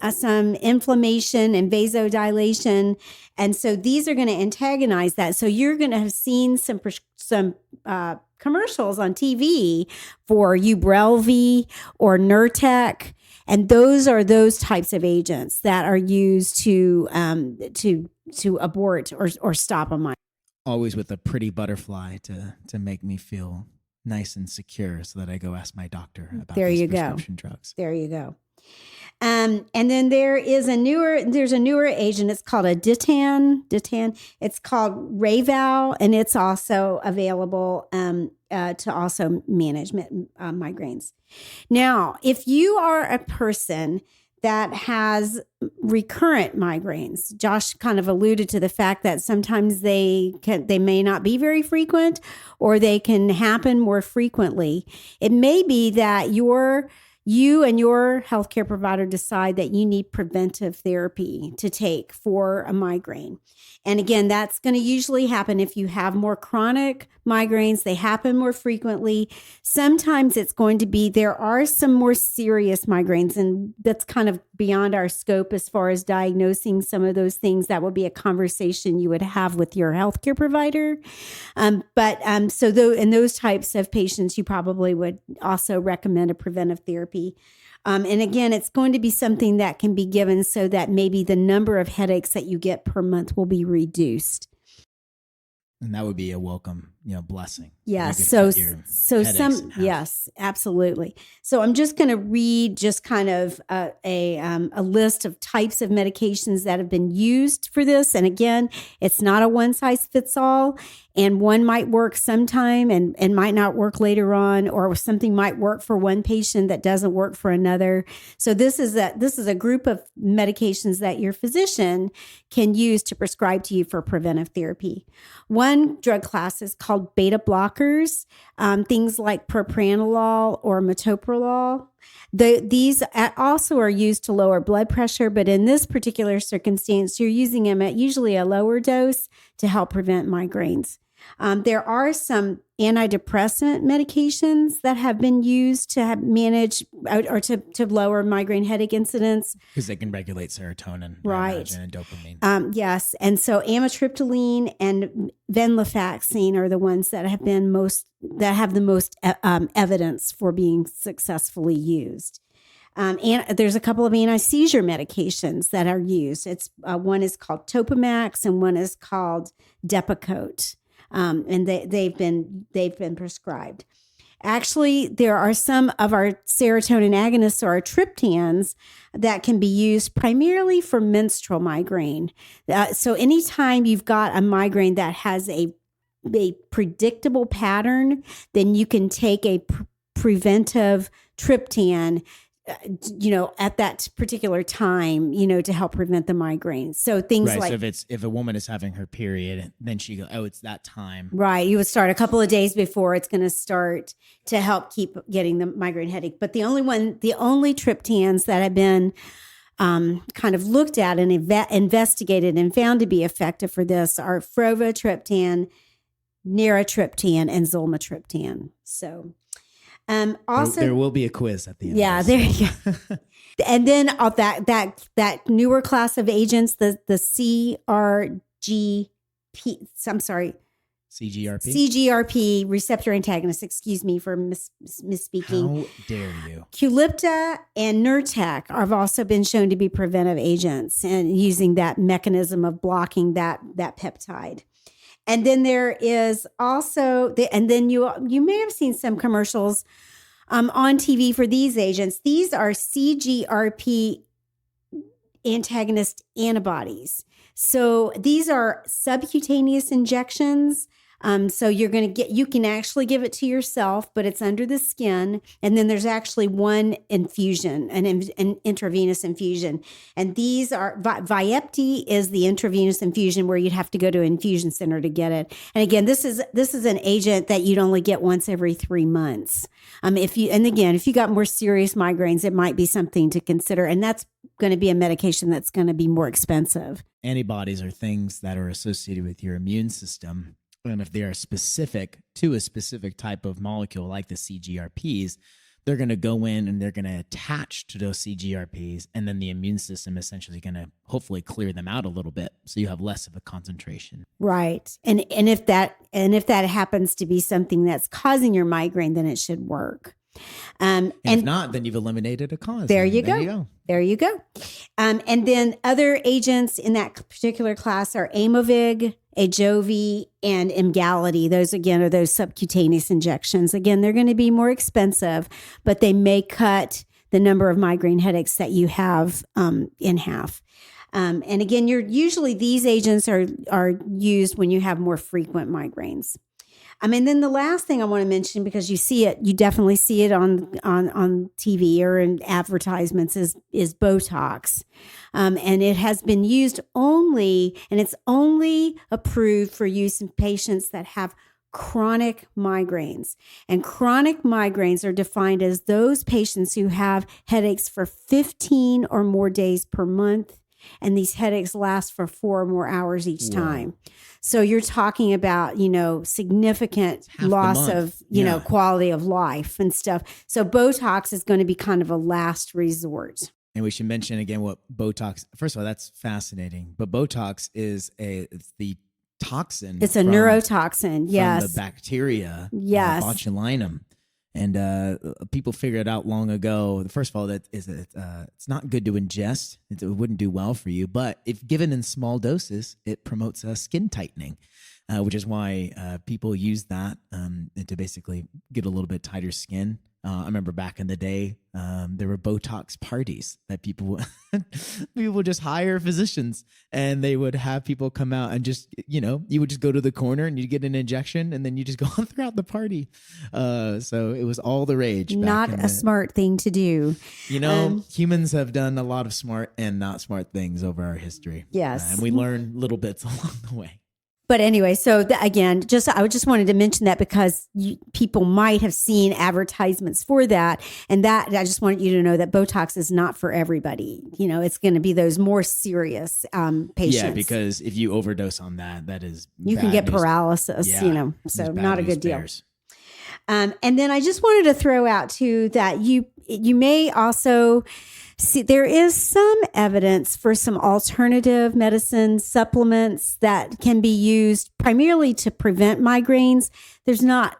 inflammation and vasodilation. And so these are going to antagonize that. So you're going to have seen some commercials on TV for Ubrelvy or Nurtec. And those are those types of agents that are used to abort or stop a migraine. Always with a pretty butterfly to make me feel nice and secure, so that I go ask my doctor about these prescription drugs. There you go. And then there's a newer agent. It's called a Ditan. It's called Rayvow, and it's also available to also manage migraines. Now, if you are a person that has recurrent migraines, Josh kind of alluded to the fact that sometimes they may not be very frequent, or they can happen more frequently. It may be that you and your healthcare provider decide that you need preventive therapy to take for a migraine. And again, that's going to usually happen if you have more chronic migraines. They happen more frequently. Sometimes it's going to be, there are some more serious migraines, and that's kind of beyond our scope as far as diagnosing some of those things. That would be a conversation you would have with your healthcare provider. So in those types of patients, you probably would also recommend a preventive therapy. And again, it's going to be something that can be given so that maybe the number of headaches that you get per month will be reduced. And that would be a welcome, blessing. Yes. Yes, absolutely. So I'm just going to read just kind of a list of types of medications that have been used for this. And again, it's not a one size fits all, and one might work sometime and might not work later on, or something might work for one patient that doesn't work for another. So this is a group of medications that your physician can use to prescribe to you for preventive therapy. One drug class is called beta blockers, things like propranolol or metoprolol. These also are used to lower blood pressure, but in this particular circumstance, you're using them at usually a lower dose to help prevent migraines. There are some antidepressant medications that have been used to manage or to lower migraine headache incidence. Because they can regulate serotonin, right, and dopamine. Yes, and so amitriptyline and venlafaxine are the ones that have the most evidence for being successfully used. And there's a couple of anti-seizure medications that are used. It's one is called Topamax and one is called Depakote. And they've been prescribed. Actually, there are some of our serotonin agonists or our triptans that can be used primarily for menstrual migraine. So anytime you've got a migraine that has a predictable pattern, then you can take a preventive triptan at that particular time, to help prevent the migraine. So things like, so if a woman is having her period, then she goes, it's that time. Right. You would start a couple of days before it's going to start to help keep getting the migraine headache. But the only triptans that have been kind of looked at and investigated and found to be effective for this are frovatriptan, niratriptan, and zolmitriptan. So also, there will be a quiz at the end. Yeah, there you go. And then that newer class of agents, the CRGP, CGRP receptor antagonist. Excuse me for misspeaking. How dare you? Qulipta and Nurtec have also been shown to be preventive agents and using that mechanism of blocking that peptide. And then there is also and then you may have seen some commercials on TV for these agents. These are CGRP antagonist antibodies. So these are subcutaneous injections. So you can actually give it to yourself, but it's under the skin. And then there's actually one infusion, an intravenous infusion. And these are, Vyepti is the intravenous infusion where you'd have to go to an infusion center to get it. And again, this is an agent that you'd only get once every 3 months. If you got more serious migraines, it might be something to consider. And that's going to be a medication that's going to be more expensive. Antibodies are things that are associated with your immune system. And if they are specific to a specific type of molecule like the CGRPs, they're going to go in and they're going to attach to those CGRPs. And then the immune system essentially going to hopefully clear them out a little bit. So you have less of a concentration. Right. And if that happens to be something that's causing your migraine, then it should work. And if not, then you've eliminated a cause. There you go. There you go. And then other agents in that particular class are Aimovig, Ajovy, and Emgality. Those, again, are those subcutaneous injections. Again, they're going to be more expensive, but they may cut the number of migraine headaches that you have in half. And again, usually these agents are used when you have more frequent migraines. And then the last thing I want to mention, because you definitely see it on TV or in advertisements, is Botox. And it has been used it's only approved for use in patients that have chronic migraines. And chronic migraines are defined as those patients who have headaches for 15 or more days per month. And these headaches last for 4 or more hours each time. So you're talking about, significant loss of, quality of life and stuff. So Botox is going to be kind of a last resort. And we should mention again what Botox, first of all, that's fascinating. But Botox is it's the toxin. It's a neurotoxin, yes. From the bacteria, yes. botulinum. And people figured out long ago, first of all, it's not good to ingest. It wouldn't do well for you. But if given in small doses, it promotes skin tightening, which is why people use that to basically get a little bit tighter skin. I remember back in the day, there were Botox parties that people would just hire physicians and they would have people come out and just, you would just go to the corner and you'd get an injection and then you just go on throughout the party. So it was all the rage. Not a smart thing to do. Humans have done a lot of smart and not smart things over our history. Yes. And we learn little bits along the way. But anyway, so again, I just wanted to mention that because people might have seen advertisements for that. And that I just wanted you to know that Botox is not for everybody. It's going to be those more serious patients. Yeah, because if you overdose on that is you can get paralysis, so not a good deal. And then I just wanted to throw out too that you may also see there is some evidence for some alternative medicine supplements that can be used primarily to prevent migraines. There's not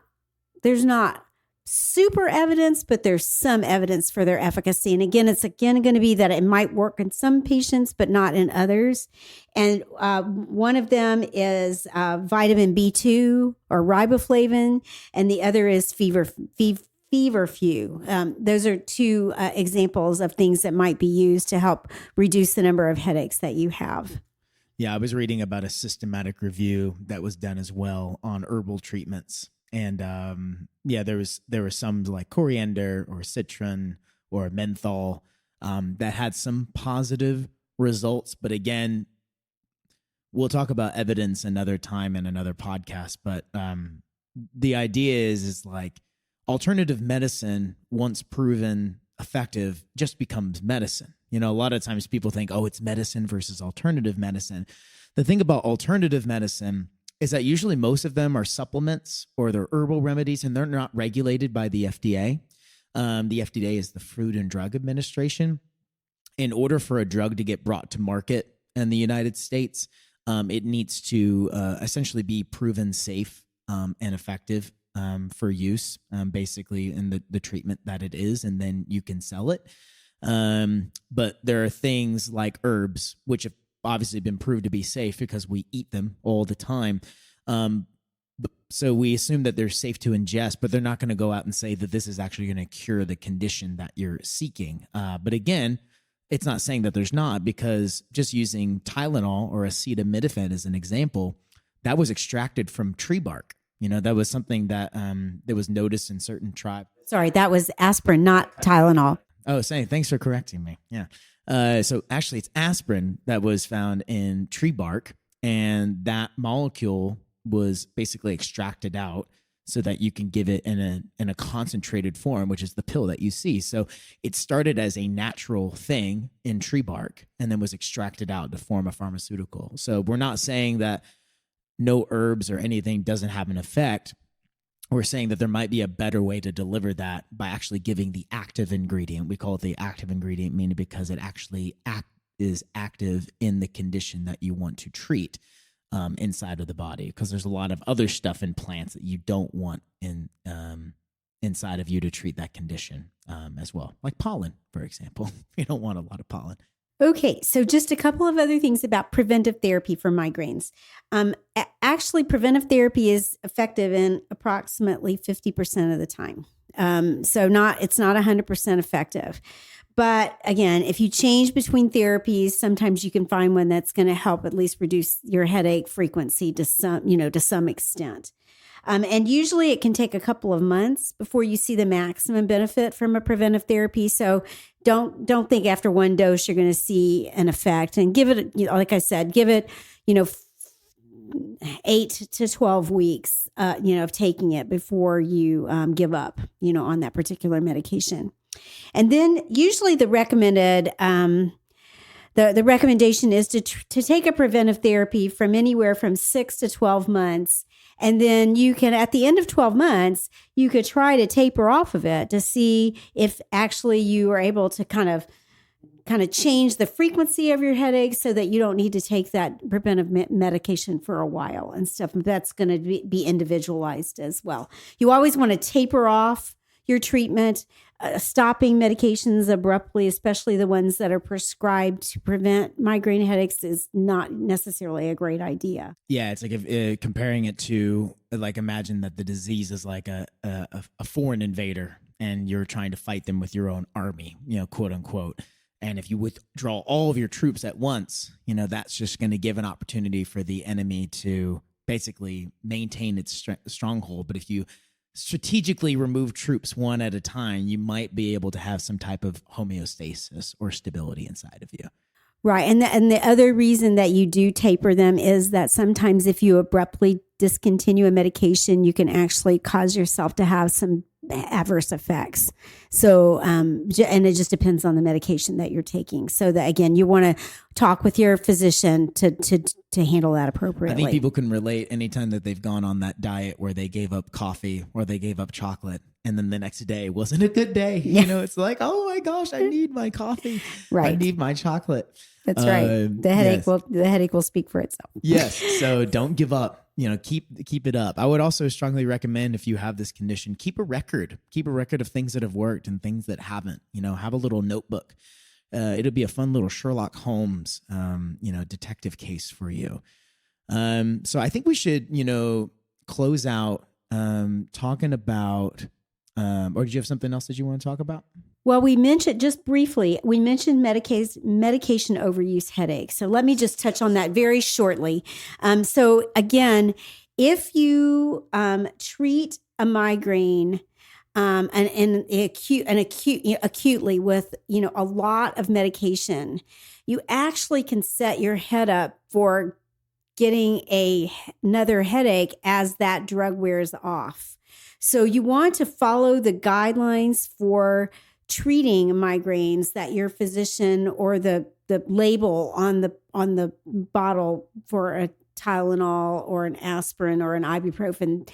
super evidence, but there's some evidence for their efficacy. And again, it's going to be that it might work in some patients, but not in others. And one of them is vitamin B2 or riboflavin, and the other is feverfew. Those are two examples of things that might be used to help reduce the number of headaches that you have. Yeah, I was reading about a systematic review that was done as well on herbal treatments. And there was some like coriander or citron or menthol that had some positive results. But again, we'll talk about evidence another time in another podcast. But the idea is like alternative medicine, once proven effective, just becomes medicine. A lot of times people think, oh, it's medicine versus alternative medicine. The thing about alternative medicine is that usually most of them are supplements or they're herbal remedies, and they're not regulated by the FDA. The FDA is the Food and Drug Administration. In order for a drug to get brought to market in the United States, it needs to essentially be proven safe and effective for use, basically in the treatment that it is, and then you can sell it. But there are things like herbs, which have obviously been proved to be safe because we eat them all the time. So we assume that they're safe to ingest, but they're not going to go out and say that this is actually going to cure the condition that you're seeking. But again, it's not saying that there's not, because just using Tylenol or acetaminophen as an example, that was extracted from tree bark. That was something that was noticed in certain tribes. Sorry, that was aspirin, not Tylenol. Oh, thanks for correcting me. Yeah. So actually, it's aspirin that was found in tree bark, and that molecule was basically extracted out so that you can give it in a concentrated form, which is the pill that you see. So it started as a natural thing in tree bark and then was extracted out to form a pharmaceutical. So we're not saying that no herbs or anything doesn't have an effect. We're saying that there might be a better way to deliver that by actually giving the active ingredient. We call it the active ingredient, meaning because it actually is active in the condition that you want to treat inside of the body. Because there's a lot of other stuff in plants that you don't want inside of you to treat that condition as well, like pollen, for example. You don't want a lot of pollen. Okay, so just a couple of other things about preventive therapy for migraines. Actually, preventive therapy is effective in approximately 50% of the time. So it's not 100% effective. But again, if you change between therapies, sometimes you can find one that's going to help at least reduce your headache frequency to some extent. And usually it can take a couple of months before you see the maximum benefit from a preventive therapy. So don't think after one dose you're going to see an effect, and give it, like I said, give it, 8 to 12 weeks, of taking it before you give up, on that particular medication. And then usually the recommended, the recommendation is to take a preventive therapy from anywhere from 6 to 12 months. And then you can, at the end of 12 months, you could try to taper off of it to see if actually you are able to kind of change the frequency of your headaches so that you don't need to take that preventive medication for a while and stuff. That's going to be individualized as well. You always want to taper off your treatment. Stopping medications abruptly, especially the ones that are prescribed to prevent migraine headaches, is not necessarily a great idea. Yeah, it's like if, comparing it to, like, imagine that the disease is like a foreign invader and you're trying to fight them with your own army, quote unquote. And if you withdraw all of your troops at once, that's just going to give an opportunity for the enemy to basically maintain its stronghold. But if you strategically remove troops one at a time, you might be able to have some type of homeostasis or stability inside of you. Right. And the other reason that you do taper them is that sometimes if you abruptly discontinue a medication, you can actually cause yourself to have some adverse effects. So, and it just depends on the medication that you're taking. So that, again, you want to talk with your physician to handle that appropriately. I think people can relate anytime that they've gone on that diet where they gave up coffee or they gave up chocolate, and then the next day wasn't a good day. Yeah. It's like, oh my gosh, I need my coffee. Right. I need my chocolate. That's right. The headache will speak for itself. Yes. So don't give up. Keep it up. I would also strongly recommend, if you have this condition, keep a record of things that have worked and things that haven't. Have a little notebook. It'll be a fun little Sherlock Holmes, detective case for you. So I think we should, close out talking about, or did you have something else that you want to talk about? Well, we mentioned just briefly, medication overuse headaches. So let me just touch on that very shortly. So again, if you treat a migraine acutely with a lot of medication, you actually can set your head up for getting another headache as that drug wears off. So you want to follow the guidelines for treating migraines that your physician or the label on the bottle for a Tylenol or an aspirin or an ibuprofen,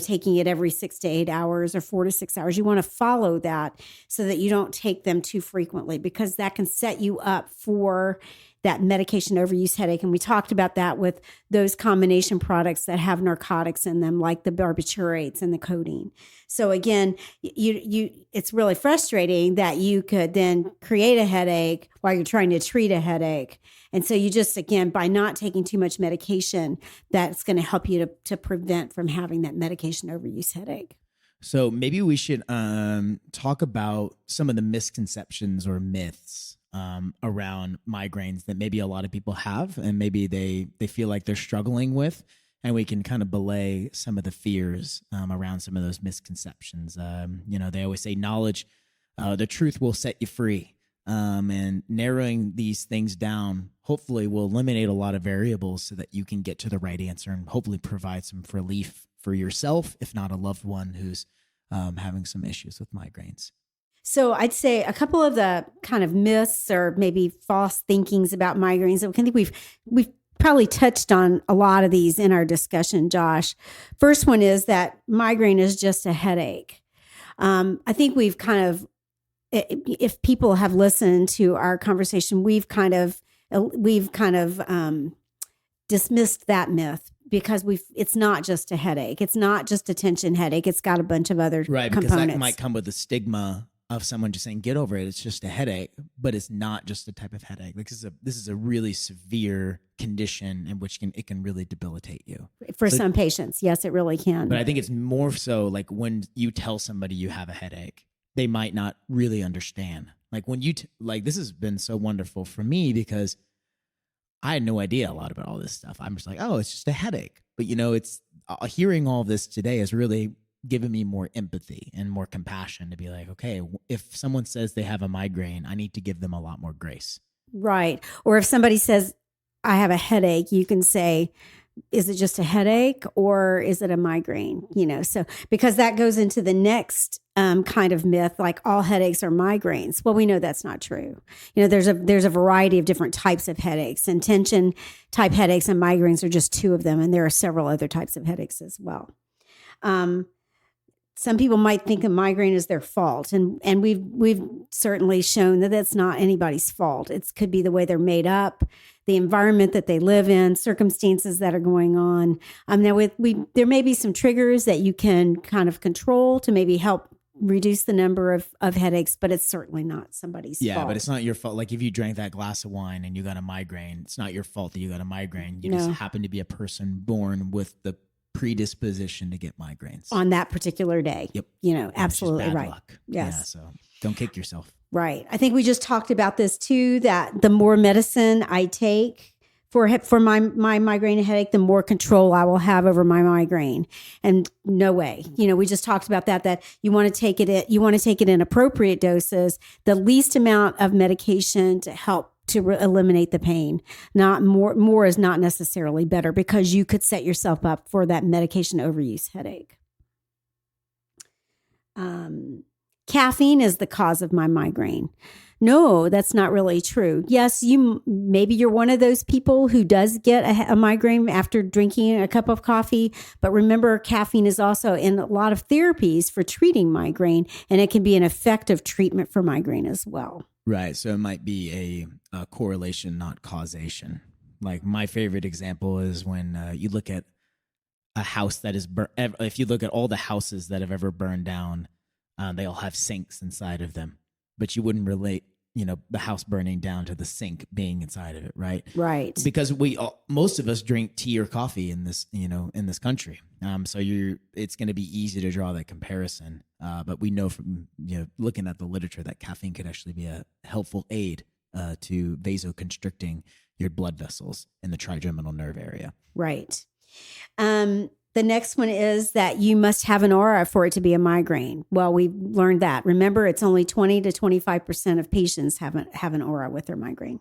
taking it every 6 to 8 hours or 4 to 6 hours. You want to follow that so that you don't take them too frequently, because that can set you up for that medication overuse headache. And we talked about that with those combination products that have narcotics in them, like the barbiturates and the codeine. So again, it's really frustrating that you could then create a headache while you're trying to treat a headache. And so you just, again, by not taking too much medication, that's going to help you to prevent from having that medication overuse headache. So maybe we should talk about some of the misconceptions or myths around migraines that maybe a lot of people have, and maybe they feel like they're struggling with, and we can kind of belay some of the fears around some of those misconceptions. They always say knowledge, the truth will set you free. And narrowing these things down hopefully will eliminate a lot of variables so that you can get to the right answer and hopefully provide some relief for yourself, if not a loved one who's having some issues with migraines. So I'd say a couple of the kind of myths or maybe false thinkings about migraines. I think we've probably touched on a lot of these in our discussion, Josh. First one is that migraine is just a headache. I think we've kind of, if people have listened to our conversation, we've kind of dismissed that myth because it's not just a headache. It's not just a tension headache. It's got a bunch of other components. Because that might come with the stigma of someone just saying, get over it. It's just a headache, but it's not just a type of headache. Like this is a really severe condition in which it can really debilitate you. For some patients, yes, it really can. But I think it's more so like when you tell somebody you have a headache, they might not really understand. Like when you, this has been so wonderful for me because I had no idea a lot about all this stuff. I'm just like, oh, it's just a headache. But it's hearing all this today has really given me more empathy and more compassion to be like, okay, if someone says they have a migraine, I need to give them a lot more grace. Right. Or if somebody says, I have a headache, you can say, is it just a headache or is it a migraine? So because that goes into the next kind of myth, like all headaches are migraines. Well, we know that's not true. There's a variety of different types of headaches, and tension type headaches and migraines are just two of them. And there are several other types of headaches as well. Some people might think a migraine is their fault, and we've certainly shown that that's not anybody's fault. It could be the way they're made up, the environment that they live in, circumstances that are going on. There may be some triggers that you can kind of control to maybe help reduce the number of headaches, but it's certainly not somebody's fault. Yeah, but it's not your fault. Like if you drank that glass of wine and you got a migraine, it's not your fault that you got a migraine. You just happen to be a person born with the predisposition to get migraines on that particular day. Yep. Absolutely bad right. Luck. Yes. Yeah, so don't kick yourself. Right. I think we just talked about this too, that the more medicine I take for my migraine headache, the more control I will have over my migraine. And no way, we just talked about that you want to take it in appropriate doses, the least amount of medication to help to eliminate the pain. Not more is not necessarily better, because you could set yourself up for that medication overuse headache. Caffeine is the cause of my migraine. No, that's not really true. Yes, maybe you're one of those people who does get a migraine after drinking a cup of coffee. But remember, caffeine is also in a lot of therapies for treating migraine, and it can be an effective treatment for migraine as well. Right. So it might be a correlation, not causation. Like my favorite example is when you look at a house that is if you look at all the houses that have ever burned down, they all have sinks inside of them. But you wouldn't relate, the house burning down to the sink being inside of it, right? Right. Because most of us drink tea or coffee in this, in this country. So it's going to be easy to draw that comparison. But we know from looking at the literature that caffeine could actually be a helpful aid to vasoconstricting your blood vessels in the trigeminal nerve area. Right. The next one is that you must have an aura for it to be a migraine. Well, we learned that. Remember, it's only 20 to 25% of patients have an aura with their migraine.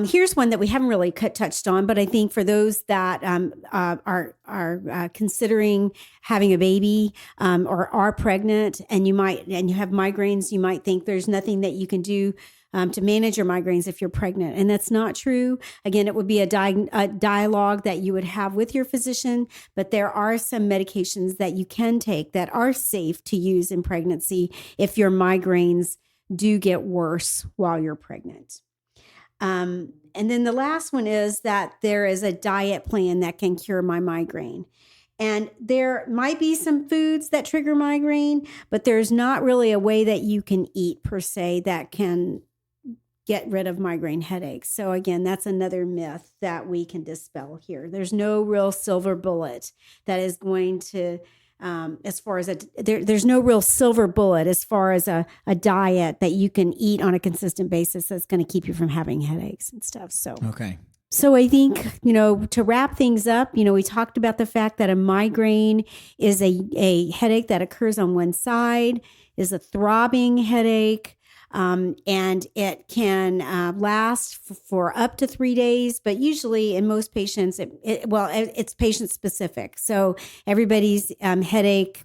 Here's one that we haven't really touched on, but I think for those that are considering having a baby or are pregnant and you have migraines, you might think there's nothing that you can do to manage your migraines if you're pregnant. And that's not true. Again, it would be a dialogue that you would have with your physician, but there are some medications that you can take that are safe to use in pregnancy if your migraines do get worse while you're pregnant. And then the last one is that there is a diet plan that can cure my migraine. And there might be some foods that trigger migraine, but there's not really a way that you can eat per se that can get rid of migraine headaches. So again, that's another myth that we can dispel here. There's no real silver bullet that is going to, as far as there's no real silver bullet as far as a diet that you can eat on a consistent basis that's going to keep you from having headaches and stuff. So Okay. So I think, to wrap things up, we talked about the fact that a migraine is a headache that occurs on one side, is a throbbing headache, and it can last for up to 3 days. But usually in most patients, it's patient specific. So everybody's headache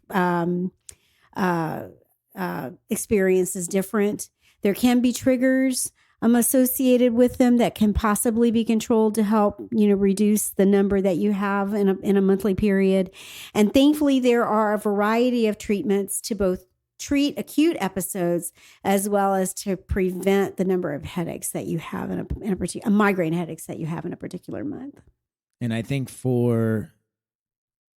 experience is different. There can be triggers associated with them that can possibly be controlled to help, reduce the number that you have in a monthly period. And thankfully, there are a variety of treatments to both treat acute episodes as well as to prevent the number of headaches that you have in a particular migraine headaches that you have in a particular month. And I think for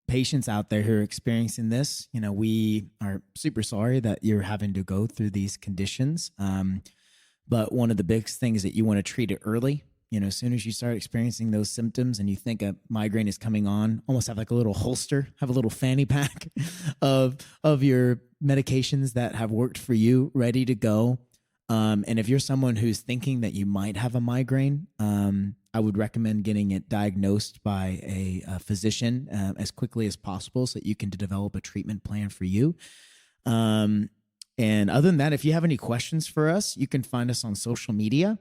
patients out there who are experiencing this, we are super sorry that you're having to go through these conditions. But one of the biggest things that you want to treat it early. As soon as you start experiencing those symptoms and you think a migraine is coming on, almost have like a little holster, have a little fanny pack of your medications that have worked for you ready to go. And if you're someone who's thinking that you might have a migraine, I would recommend getting it diagnosed by a physician as quickly as possible so that you can develop a treatment plan for you. And other than that, if you have any questions for us, you can find us on social media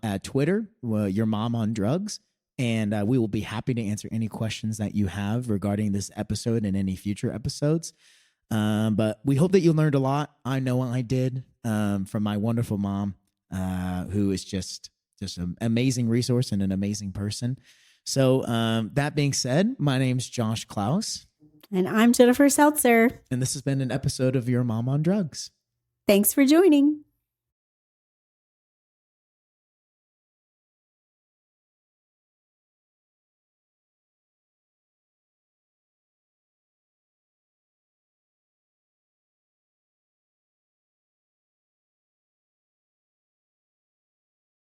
at Twitter, Your Mom on Drugs. And we will be happy to answer any questions that you have regarding this episode and any future episodes. But we hope that you learned a lot. I know I did from my wonderful mom, who is just an amazing resource and an amazing person. So that being said, my name's Josh Klaus. And I'm Jennifer Seltzer. And this has been an episode of Your Mom on Drugs. Thanks for joining.